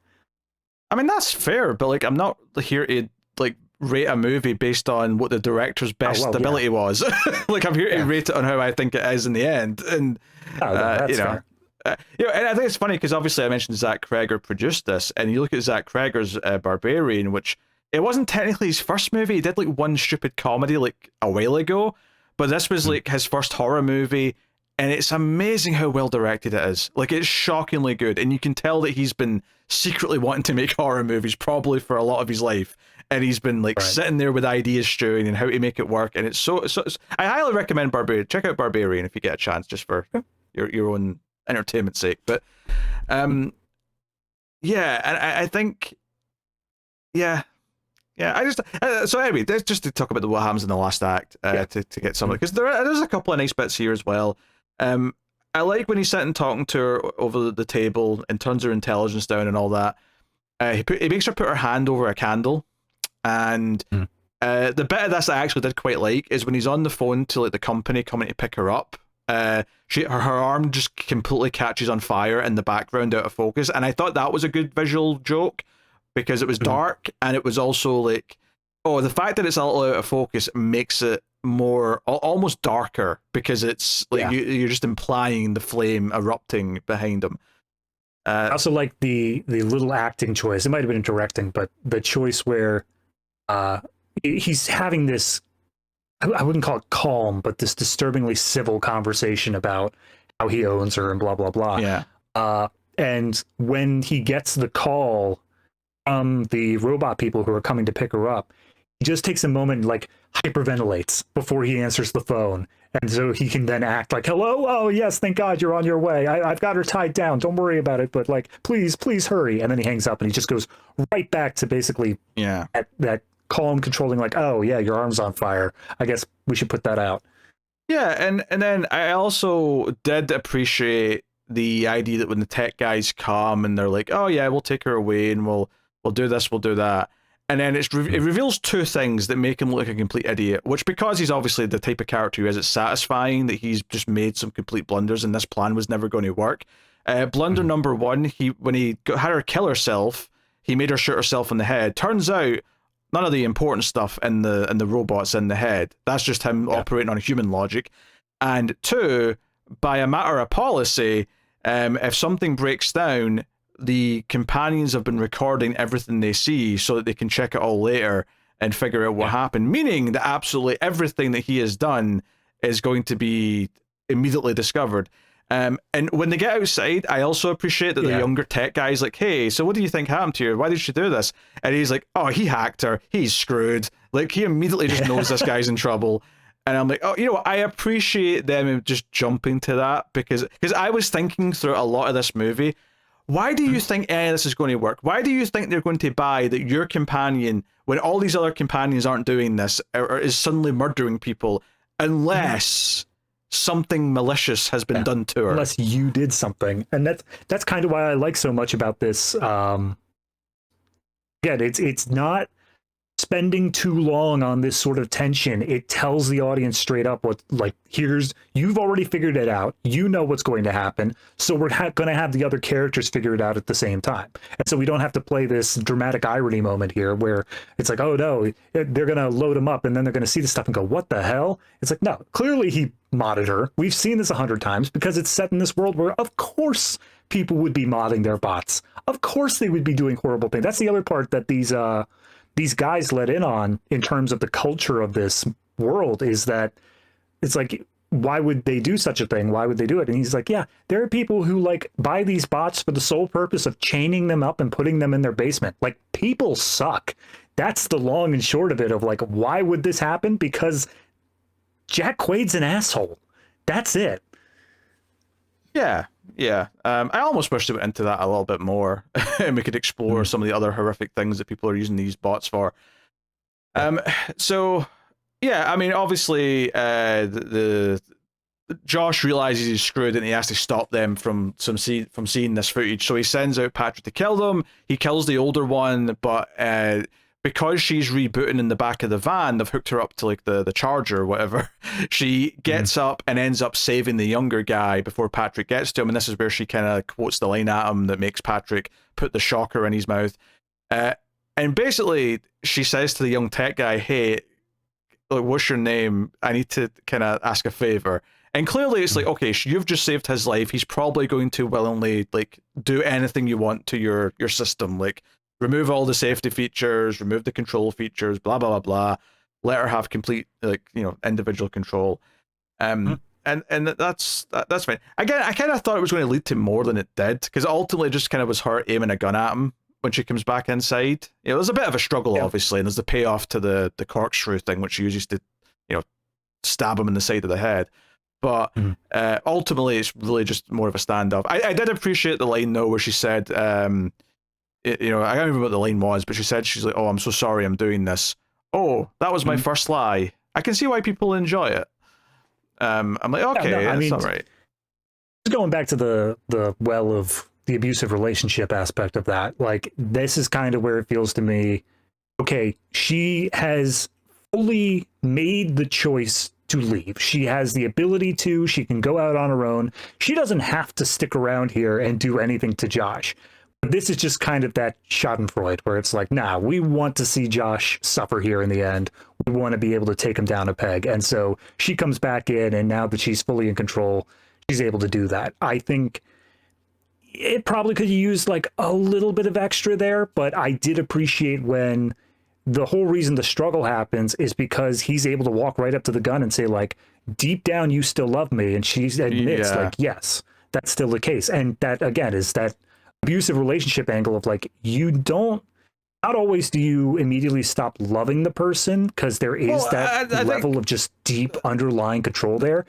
S1: I mean, that's fair, but like I'm not here to like rate a movie based on what the director's best ability was. Like I'm here to rate it on how I think it is in the end. And
S2: that's fair.
S1: And I think it's funny because obviously I mentioned Zach Cregger produced this, and you look at Zach Cregger's Barbarian, which it wasn't technically his first movie. He did like one stupid comedy like a while ago, but this was like his first horror movie, and it's amazing how well directed it is. Like it's shockingly good, and you can tell that he's been secretly wanting to make horror movies probably for a lot of his life, and he's been like sitting there with ideas stewing and how to make it work. And it's so I highly recommend Barbarian. Check out Barbarian if you get a chance, just for your own entertainment sake. But and I think I just so anyway, just to talk about what happens in the last act to get some, because there's a couple of nice bits here as well. I like when he's sitting talking to her over the table and turns her intelligence down and all that. He makes her put her hand over a candle, and the bit of this I actually did quite like is when he's on the phone to like the company coming to pick her up. Her arm just completely catches on fire in the background out of focus, and I thought that was a good visual joke because it was dark, and it was also like, the fact that it's a little out of focus makes it more almost darker because it's like you're just implying the flame erupting behind him.
S2: I also like the little acting choice. It might have been directing, but the choice where he's having this, I wouldn't call it calm, but this disturbingly civil conversation about how he owns her and blah, blah, blah.
S1: Yeah.
S2: And when he gets the call from the robot people who are coming to pick her up, he just takes a moment and like hyperventilates before he answers the phone. And so he can then act like, hello? Oh, yes, thank God you're on your way. I've got her tied down. Don't worry about it. But like, please hurry. And then he hangs up and he just goes right back to basically that calm, controlling, like, oh yeah, your arm's on fire. I guess we should put that out.
S1: Yeah, and then I also did appreciate the idea that when the tech guys come and they're like, oh yeah, we'll take her away and we'll do this, we'll do that. And then it reveals two things that make him look like a complete idiot, which because he's obviously the type of character he is, it's satisfying that he's just made some complete blunders and this plan was never going to work. Blunder number one, when he had her kill herself, he made her shoot herself in the head. Turns out none of the important stuff in the robot's in the head. That's just him operating on human logic. And two, by a matter of policy, if something breaks down, the companions have been recording everything they see so that they can check it all later and figure out what happened, meaning that absolutely everything that he has done is going to be immediately discovered. And when they get outside, I also appreciate that the younger tech guy's like, hey, so what do you think happened to you? Why did she do this? And he's like, oh, he hacked her. He's screwed. Like, he immediately just knows this guy's in trouble. And I'm like, oh, you know what? I appreciate them just jumping to that because I was thinking through a lot of this movie, why do you think any of this is going to work? Why do you think they're going to buy that your companion, when all these other companions aren't doing this, or is suddenly murdering people, unless something malicious has been done to her?
S2: Unless you did something. And that's kind of why I like so much about this. Again, it's not spending too long on this sort of tension, it tells the audience straight up what, like, you've already figured it out. You know what's going to happen. So we're going to have the other characters figure it out at the same time. And so we don't have to play this dramatic irony moment here where it's like, oh no, they're going to load him up and then they're going to see the stuff and go, what the hell? It's like, no, clearly he modded her. We've seen this 100 times because it's set in this world where, of course, people would be modding their bots. Of course they would be doing horrible things. That's the other part that these guys let in on in terms of the culture of this world, is that it's like, why would they do such a thing? Why would they do it? And he's like, yeah, there are people who like buy these bots for the sole purpose of chaining them up and putting them in their basement. Like, people suck. That's the long and short of it, of like, why would this happen? Because Jack Quaid's an asshole. That's it.
S1: Yeah. I almost wish they went into that a little bit more, and we could explore some of the other horrific things that people are using these bots for. So, yeah, I mean, obviously, the Josh realizes he's screwed, and he has to stop them from seeing this footage. So he sends out Patrick to kill them. He kills the older one, but because she's rebooting in the back of the van, they've hooked her up to like the charger or whatever. She gets up and ends up saving the younger guy before Patrick gets to him. And this is where she kind of quotes the line at him that makes Patrick put the shocker in his mouth. And basically, she says to the young tech guy, hey, like, what's your name? I need to kind of ask a favor. And clearly it's like, okay, you've just saved his life. He's probably going to willingly like do anything you want to your system. Like, remove all the safety features, remove the control features, blah, blah, blah, blah. Let her have complete, like, you know, individual control. And that's fine. Again, I kind of thought it was going to lead to more than it did, because ultimately it just kind of was her aiming a gun at him when she comes back inside. You know, there's a bit of a struggle, obviously, and there's the payoff to the corkscrew thing, which she uses to, you know, stab him in the side of the head. But ultimately, it's really just more of a standoff. I did appreciate the line, though, where she said, you know, I can't remember what the line was, but she's like, oh, I'm so sorry I'm doing this. Oh, that was my first lie. I can see why people enjoy it. I'm like, okay, that's all right.
S2: Going back to the well of the abusive relationship aspect of that, like, this is kind of where it feels to me, okay, she has fully made the choice to leave. She has the ability to, she can go out on her own. She doesn't have to stick around here and do anything to Josh. This is just kind of that schadenfreude where it's like, nah, we want to see Josh suffer here in the end. We want to be able to take him down a peg. And so she comes back in, and now that she's fully in control, she's able to do that. I think it probably could use like a little bit of extra there, but I did appreciate when the whole reason the struggle happens is because he's able to walk right up to the gun and say, like, deep down, you still love me. And she admits, like, yes, that's still the case. And that, again, is that abusive relationship angle of like, not always do you immediately stop loving the person, because there is that level of just deep underlying control there,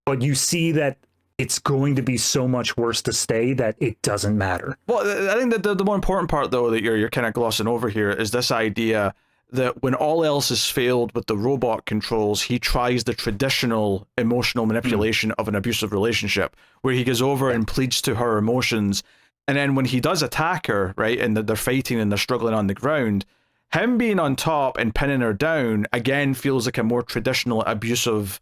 S2: but you see that it's going to be so much worse to stay that it doesn't matter.
S1: Well, I think that the more important part, though, that you're kind of glossing over here is this idea that when all else has failed with the robot controls, he tries the traditional emotional manipulation of an abusive relationship, where he goes over and pleads to her emotions. And then when he does attack her, right, and they're fighting and they're struggling on the ground, him being on top and pinning her down, again, feels like a more traditional abusive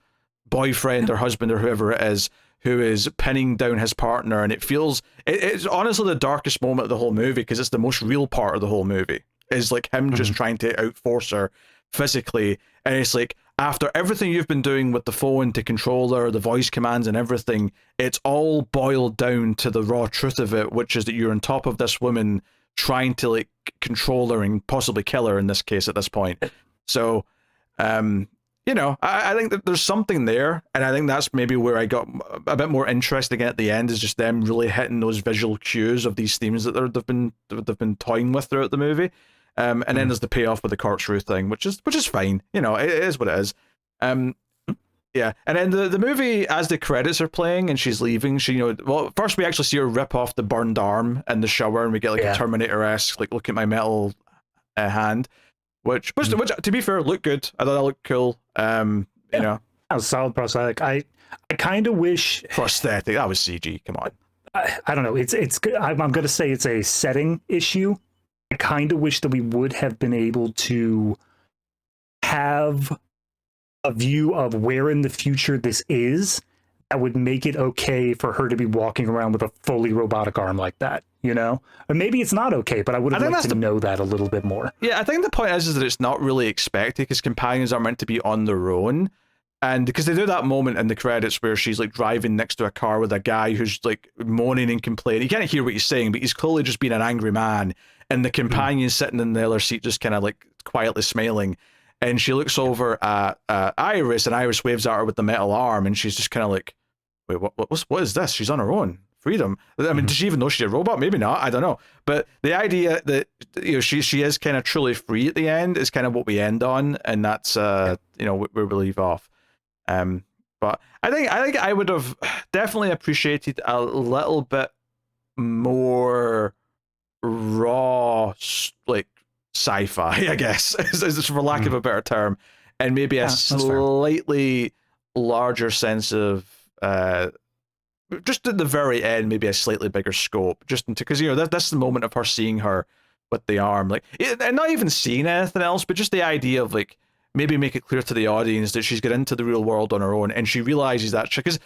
S1: boyfriend or husband or whoever it is, who is pinning down his partner. And it's honestly the darkest moment of the whole movie, because it's the most real part of the whole movie, is like him just trying to outforce her physically. And it's like, after everything you've been doing with the phone to control her, the voice commands and everything, it's all boiled down to the raw truth of it, which is that you're on top of this woman trying to like control her and possibly kill her in this case at this point. So, you know, I think that there's something there, and I think that's maybe where I got a bit more interested again at the end, is just them really hitting those visual cues of these themes that they've been toying with throughout the movie. And then there's the payoff with the corkscrew thing, which is fine. You know, it is what it is. Yeah. And then the movie, as the credits are playing and she's leaving, first we actually see her rip off the burned arm in the shower, and we get like a Terminator-esque, like, look at my metal hand, which to be fair, looked good. I thought that looked cool. You know,
S2: that was solid prosthetic. I kind of wish
S1: prosthetic. That was CG. Come on.
S2: I don't know. It's good. I'm going to say it's a setting issue. I kind of wish that we would have been able to have a view of where in the future this is that would make it okay for her to be walking around with a fully robotic arm like that, you know? Or maybe it's not okay, but I would have liked to know that a little bit more.
S1: Yeah, I think the point is that it's not really expected because companions are meant to be on their own. And because they do that moment in the credits where she's like driving next to a car with a guy who's like moaning and complaining. You can't hear what he's saying, but he's clearly just being an angry man. And the companion's sitting in the other seat just kind of like quietly smiling. And she looks over at Iris, and Iris waves at her with the metal arm, and she's just kind of like, wait, what is this? She's on her own. Freedom. I mean, does she even know she's a robot? Maybe not. I don't know. But the idea that, you know, she is kind of truly free at the end is kind of what we end on, and that's you know, where we leave off. But I think I would have definitely appreciated a little bit more raw, like, sci-fi, I guess, is for lack of a better term, and maybe a slightly larger sense of just at the very end, maybe a slightly bigger scope, just because, you know, that's the moment of her seeing her with the arm, like, and not even seeing anything else, but just the idea of like maybe make it clear to the audience that she's got into the real world on her own, and she realizes that, because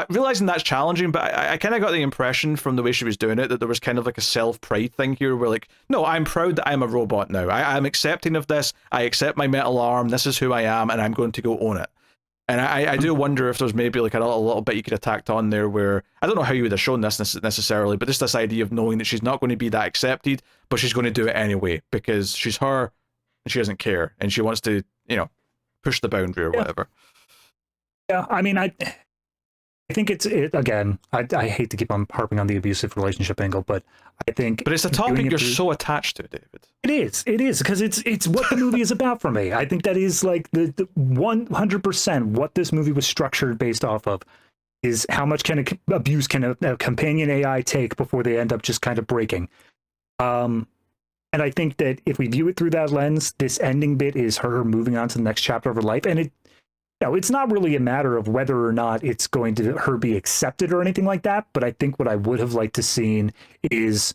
S1: realizing that's challenging, but I kind of got the impression from the way she was doing it that there was kind of like a self-pride thing here where like, no, I'm proud that I'm a robot now. I'm accepting of this. I accept my metal arm. This is who I am, and I'm going to go own it. And I do wonder if there's maybe like a little bit you could have tacked on there where, I don't know how you would have shown this necessarily, but just this idea of knowing that she's not going to be that accepted, but she's going to do it anyway because she's her and she doesn't care and she wants to, you know, push the boundary or whatever.
S2: Yeah, I mean, I think it's again. I hate to keep on harping on the abusive relationship angle, but I think. But
S1: it's a topic you're so attached to, David.
S2: It is because it's what the movie is about for me. I think that is like the 100% what this movie was structured based off of is how much abuse can a companion AI take before they end up just kind of breaking. And I think that if we view it through that lens, this ending bit is her moving on to the next chapter of her life, and it's not really a matter of whether or not it's going to her be accepted or anything like that, but I think what I would have liked to seen is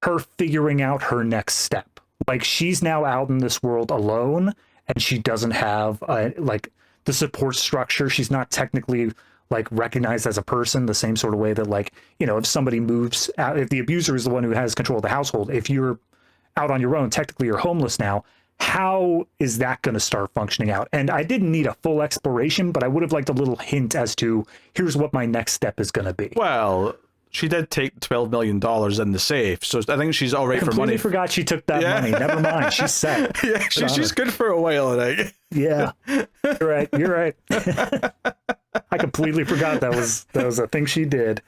S2: her figuring out her next step. Like, she's now out in this world alone, and she doesn't have like the support structure. She's not technically like recognized as a person the same sort of way that, like, you know, if somebody moves out, if the abuser is the one who has control of the household, if you're out on your own, technically you're homeless now. How is that going to start functioning out? And I didn't need a full exploration, but I would have liked a little hint as to here's what my next step is going to be.
S1: Well, she did take $12 million in the safe, so I think she's all right for money. I
S2: forgot she took that money. Never mind. She's set.
S1: Yeah, she's good for a while, I think.
S2: Yeah, you're right. I completely forgot that was a thing she did.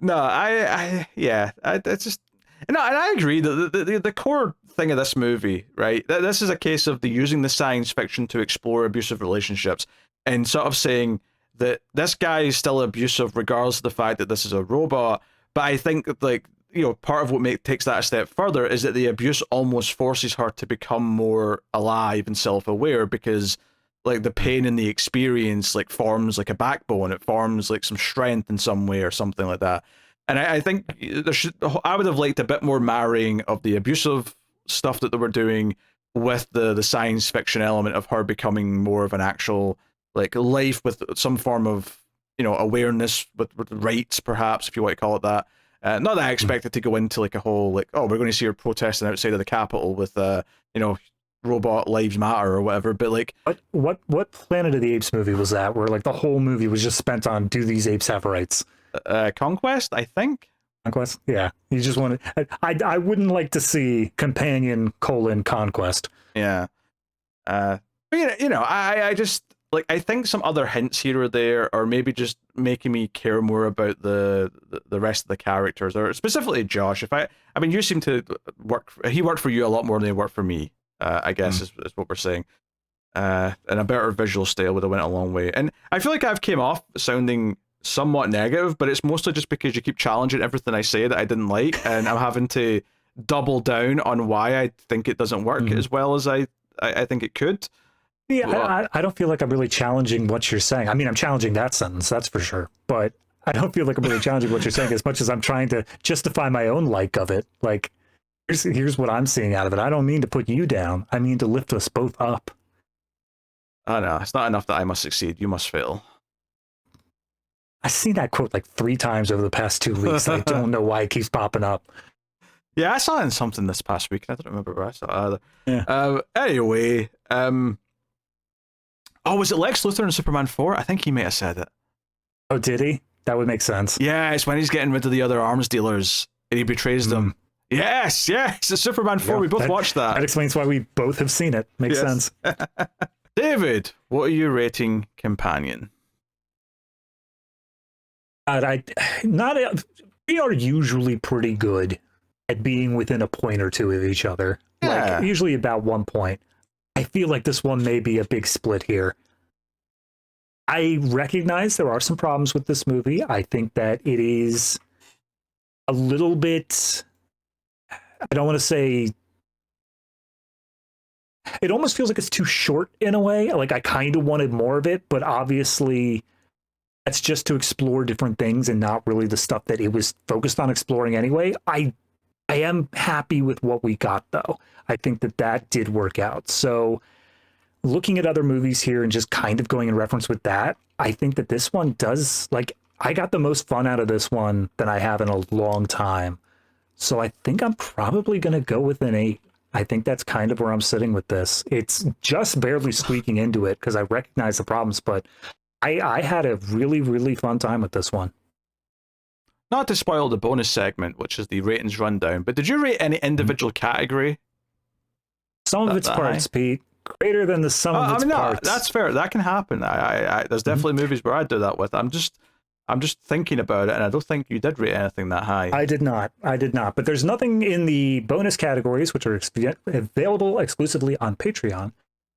S1: No, I just. No, and I agree that the core thing of this movie, right? This is a case of using the science fiction to explore abusive relationships and sort of saying that this guy is still abusive regardless of the fact that this is a robot. But I think that, like, you know, part of what takes that a step further is that the abuse almost forces her to become more alive and self-aware because, like, the pain and the experience like forms like a backbone. It forms like some strength in some way or something like that. And I think I would have liked a bit more marrying of the abusive stuff that they were doing with the science fiction element of her becoming more of an actual like life with some form of, you know, awareness with rights, perhaps, if you want to call it that. Not that I expected to go into like a whole like, oh, we're going to see her protesting outside of the Capitol with you know, robot lives matter or whatever, but like
S2: what Planet of the Apes movie was that where like the whole movie was just spent on do these apes have rights?
S1: Conquest, I think.
S2: Conquest, yeah. You just want to. I wouldn't like to see companion : conquest.
S1: Yeah. But you know, I just like, I think some other hints here or there are maybe just making me care more about the rest of the characters, or specifically Josh. I mean, you seem to he worked for you a lot more than he worked for me. I guess is what we're saying. And a better visual style would have went a long way. And I feel like I've came off sounding somewhat negative, but it's mostly just because you keep challenging everything I say that I didn't like, and I'm having to double down on why I think it doesn't work as well as I think it could.
S2: Yeah, I don't feel like I'm really challenging what you're saying. I mean, I'm challenging that sentence, that's for sure. But I don't feel like I'm really challenging what you're saying as much as I'm trying to justify my own like of it. Like, Here's what I'm seeing out of it. I don't mean to put you down. I mean to lift us both up.
S1: Oh no, it's not enough that I must succeed. You must fail.
S2: I've seen that quote like 3 times over the past 2 weeks. I don't know why it keeps popping up.
S1: Yeah, I saw it in something this past week. I don't remember where I saw it either.
S2: Yeah.
S1: Anyway, oh, was it Lex Luthor in Superman 4? I think he may have said it.
S2: Oh, did he? That would make sense.
S1: Yeah, it's when he's getting rid of the other arms dealers and he betrays them. Yes, it's Superman 4. We both watched that.
S2: That explains why we both have seen it. Makes sense.
S1: David, what are you rating Companion?
S2: We are usually pretty good at being within a point or two of each other.
S1: Yeah.
S2: Like usually about 1 point. I feel like this one may be a big split here. I recognize there are some problems with this movie. I think that it is a little bit, I don't want to say, it almost feels like it's too short in a way. Like I kind of wanted more of it, but obviously that's just to explore different things and not really the stuff that it was focused on exploring anyway. I am happy with what we got, though. I think that did work out. So looking at other movies here and just kind of going in reference with that, I think that this one does, like, I got the most fun out of this one than I have in a long time. So I think I'm probably going to go with an 8. I think that's kind of where I'm sitting with this. It's just barely squeaking into it because I recognize the problems, but I had a really, really fun time with this one.
S1: Not to spoil the bonus segment, which is the ratings rundown, but did you rate any individual category?
S2: Some of its parts, Pete. Greater than the sum of its parts.
S1: That's fair. That can happen. There's definitely movies where I do that with. I'm just thinking about it, and I don't think you did rate anything that high.
S2: I did not. But there's nothing in the bonus categories, which are available exclusively on Patreon,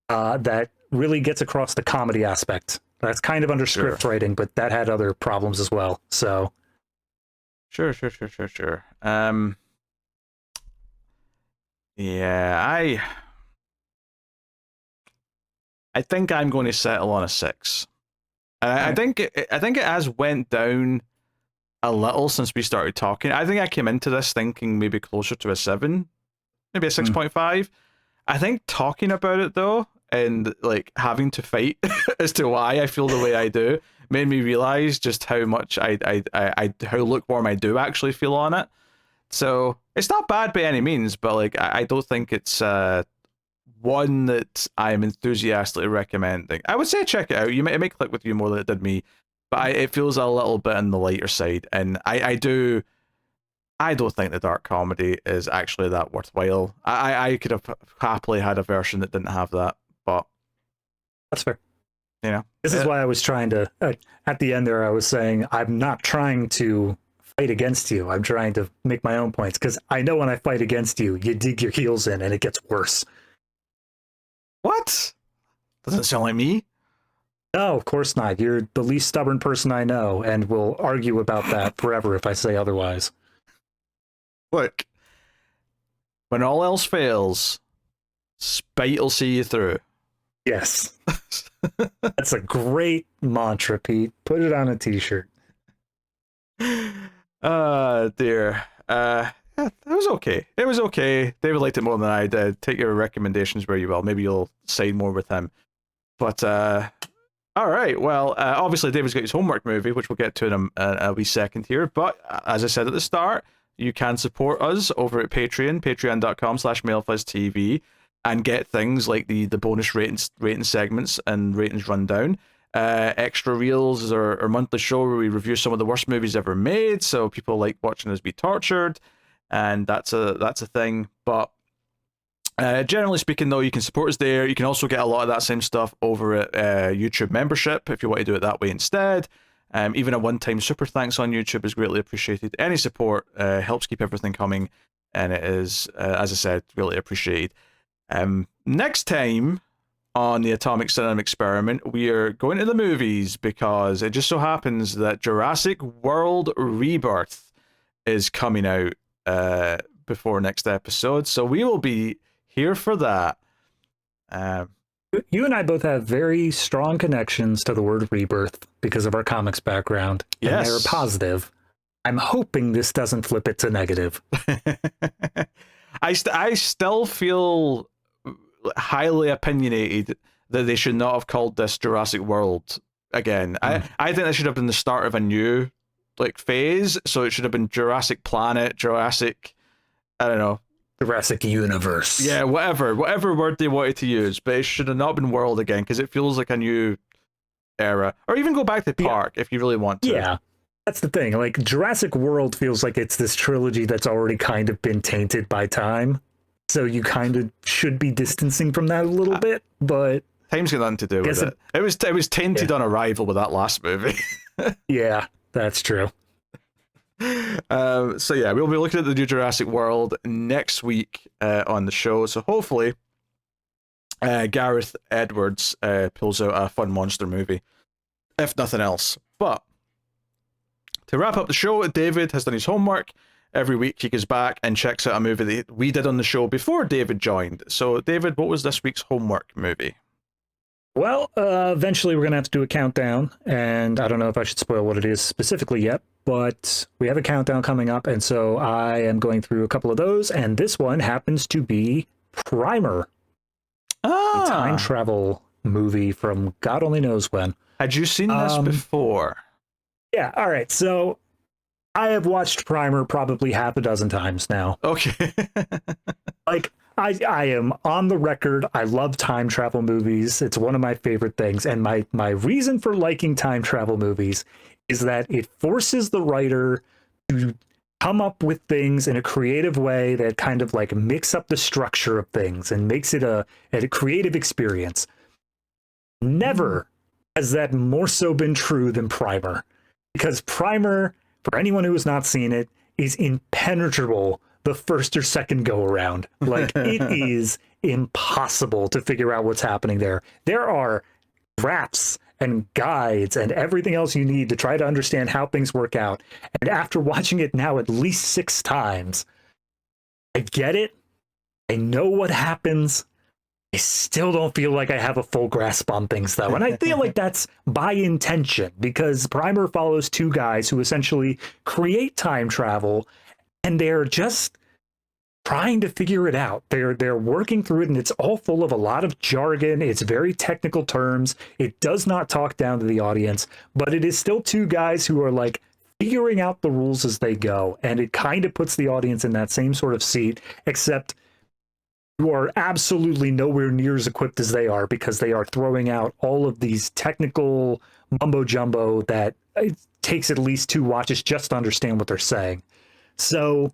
S2: that really gets across the comedy aspect. That's kind of under script writing, but that had other problems as well. So,
S1: sure. Yeah, I think I'm going to settle on a 6. I think it has went down a little since we started talking. I think I came into this thinking maybe closer to a 7, maybe a 6.5. I think talking about it though, and like having to fight as to why I feel the way I do, made me realize just how much how lukewarm I do actually feel on it. So it's not bad by any means, but like I don't think it's one that I'm enthusiastically recommending. I would say check it out. It may click with you more than it did me, but it feels a little bit on the lighter side, and I don't think the dark comedy is actually that worthwhile. I could have happily had a version that didn't have that, but
S2: that's fair.
S1: You know,
S2: this is why I was trying to at the end there. I was saying I'm not trying to fight against you. I'm trying to make my own points because I know when I fight against you, you dig your heels in and it gets worse.
S1: What? Doesn't sound like me.
S2: No, of course not. You're the least stubborn person I know, and we'll argue about that forever if I say otherwise.
S1: Look, when all else fails, spite will see you through.
S2: Yes. That's a great mantra, Pete. Put it on a t-shirt.
S1: Dear. Yeah, it was okay. David liked it more than I did. Take your recommendations very well. Maybe you'll side more with him. But, all right. Well, obviously David's got his homework movie, which we'll get to in a wee second here. But as I said at the start, you can support us over at Patreon, patreon.com/MailFuzzTV, and get things like the bonus rating segments and ratings rundown. Extra Reels is our monthly show where we review some of the worst movies ever made, so people like watching us be tortured, and that's a thing. But generally speaking, though, you can support us there. You can also get a lot of that same stuff over at YouTube membership if you want to do it that way instead. Even a one-time super thanks on YouTube is greatly appreciated. Any support helps keep everything coming, and it is, as I said, really appreciated. Next time on the Atomic Cinema Experiment, we are going to the movies because it just so happens that Jurassic World Rebirth is coming out before next episode, so we will be here for that.
S2: You and I both have very strong connections to the word rebirth because of our comics background.
S1: Yes.
S2: And they're positive. I'm hoping this doesn't flip it to negative.
S1: I still feel highly opinionated that they should not have called this Jurassic World again. I think that should have been the start of a new like phase. So it should have been Jurassic Planet, Jurassic, I don't know,
S2: Jurassic Universe.
S1: Yeah, whatever word they wanted to use, but it should have not been World again because it feels like a new era. Or even go back to Park if you really want to.
S2: Yeah. That's the thing. Like, Jurassic World feels like it's this trilogy that's already kind of been tainted by time. So you kind of should be distancing from that a little bit, but
S1: time's got nothing to do with it. It was tainted on arrival with that last movie.
S2: Yeah, that's true.
S1: So yeah, we'll be looking at the new Jurassic World next week on the show. So hopefully, Gareth Edwards pulls out a fun monster movie, if nothing else. But to wrap up the show, David has done his homework. Every week he goes back and checks out a movie that we did on the show before David joined. So David, what was this week's homework movie?
S2: Well, eventually we're going to have to do a countdown, and I don't know if I should spoil what it is specifically yet, but we have a countdown coming up, and so I am going through a couple of those, and this one happens to be Primer, a time travel movie from God only knows when.
S1: Had you seen this before?
S2: Yeah, all right, so I have watched Primer probably half a dozen times now.
S1: Okay.
S2: Like, I am on the record. I love time travel movies. It's one of my favorite things. And my reason for liking time travel movies is that it forces the writer to come up with things in a creative way that kind of like mix up the structure of things and makes it a creative experience. Never has that more so been true than Primer, because Primer, for anyone who has not seen it, is impenetrable the first or second go around. Like, it is impossible to figure out what's happening there. There are graphs and guides and everything else you need to try to understand how things work out. And after watching it now at least 6 times, I get it. I know what happens. I still don't feel like I have a full grasp on things, though. And I feel like that's by intention, because Primer follows 2 guys who essentially create time travel, and they're just trying to figure it out. They're working through it, and it's all full of a lot of jargon. It's very technical terms. It does not talk down to the audience, but it is still 2 guys who are like figuring out the rules as they go. And it kind of puts the audience in that same sort of seat, except you are absolutely nowhere near as equipped as they are, because they are throwing out all of these technical mumbo jumbo that it takes at least 2 watches just to understand what they're saying. So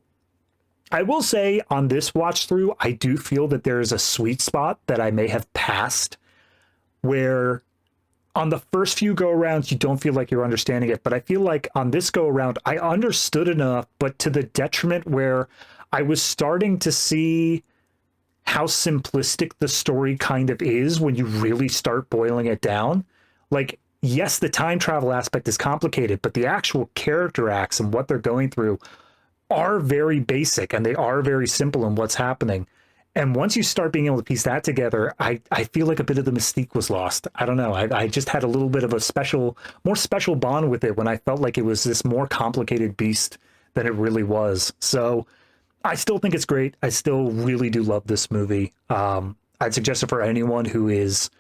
S2: I will say on this watch through, I do feel that there is a sweet spot that I may have passed, where on the first few go arounds, you don't feel like you're understanding it. But I feel like on this go around, I understood enough, but to the detriment where I was starting to see how simplistic the story kind of is when you really start boiling it down. Like, yes, the time travel aspect is complicated, but the actual character acts and what they're going through are very basic, and they are very simple in what's happening. And once you start being able to piece that together, I feel like a bit of the mystique was lost. I don't know. I just had a little bit of a more special bond with it when I felt like it was this more complicated beast than it really was. So I still think it's great. I still really do love this movie. I'd suggest it for anyone who is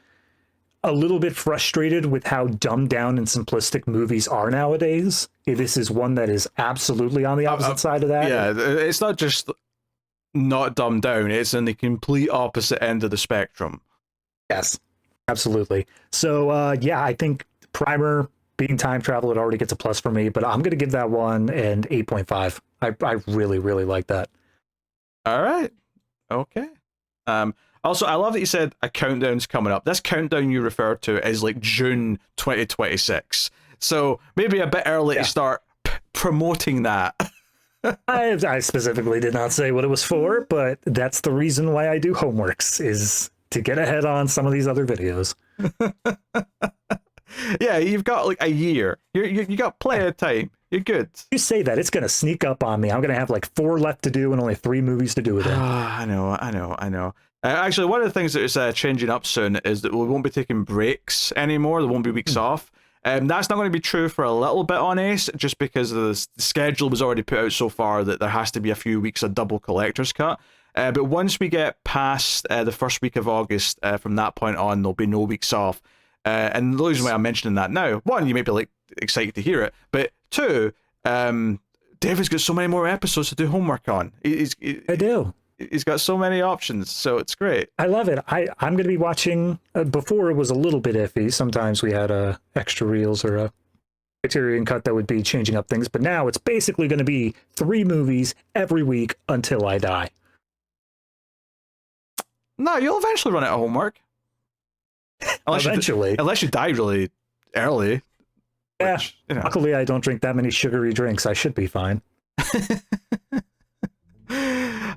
S2: a little bit frustrated with how dumbed down and simplistic movies are nowadays. This is one that is absolutely on the opposite side of that.
S1: Yeah, it's not just not dumbed down, it's in the complete opposite end of the spectrum.
S2: Yes, absolutely. So yeah, I think Primer, being time travel, it already gets a plus for me, but I'm going to give that one an 8.5. I really, really like that.
S1: All right. Okay. Also, I love that you said a countdown's coming up. This countdown you referred to is like June 2026. So maybe a bit early to start promoting that.
S2: I specifically did not say what it was for, but that's the reason why I do homeworks, is to get ahead on some of these other videos.
S1: Yeah, you've got like a year. You got plenty of time. You're good.
S2: You say that, it's going to sneak up on me. I'm going to have like 4 left to do and only 3 movies to do with it.
S1: I know. Actually, one of the things that is changing up soon is that we won't be taking breaks anymore. There won't be weeks off. That's not going to be true for a little bit on Ace, just because the schedule was already put out so far that there has to be a few weeks of double collector's cut. But once we get past the first week of August, from that point on, there'll be no weeks off. And the reason why I'm mentioning that now, one, you may be like excited to hear it, but two, David's got so many more episodes to do homework on.
S2: I do.
S1: He's got so many options, so it's great.
S2: I love it. I'm going to be watching. Before it was a little bit iffy. Sometimes we had extra reels or a Criterion cut that would be changing up things, but now it's basically going to be 3 movies every week until I die.
S1: No, you'll eventually run out of homework. Unless you die really early.
S2: Yeah.
S1: Which, you know.
S2: Luckily, I don't drink that many sugary drinks. I should be fine.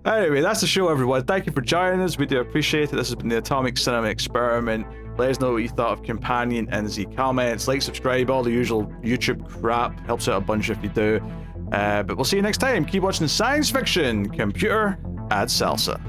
S1: Anyway, that's the show, everyone. Thank you for joining us. We do appreciate it. This has been the Atomic Cinema Experiment. Let us know what you thought of Companion in the comments. Like, subscribe, all the usual YouTube crap. Helps out a bunch if you do. But we'll see you next time. Keep watching science fiction. Computer, add salsa.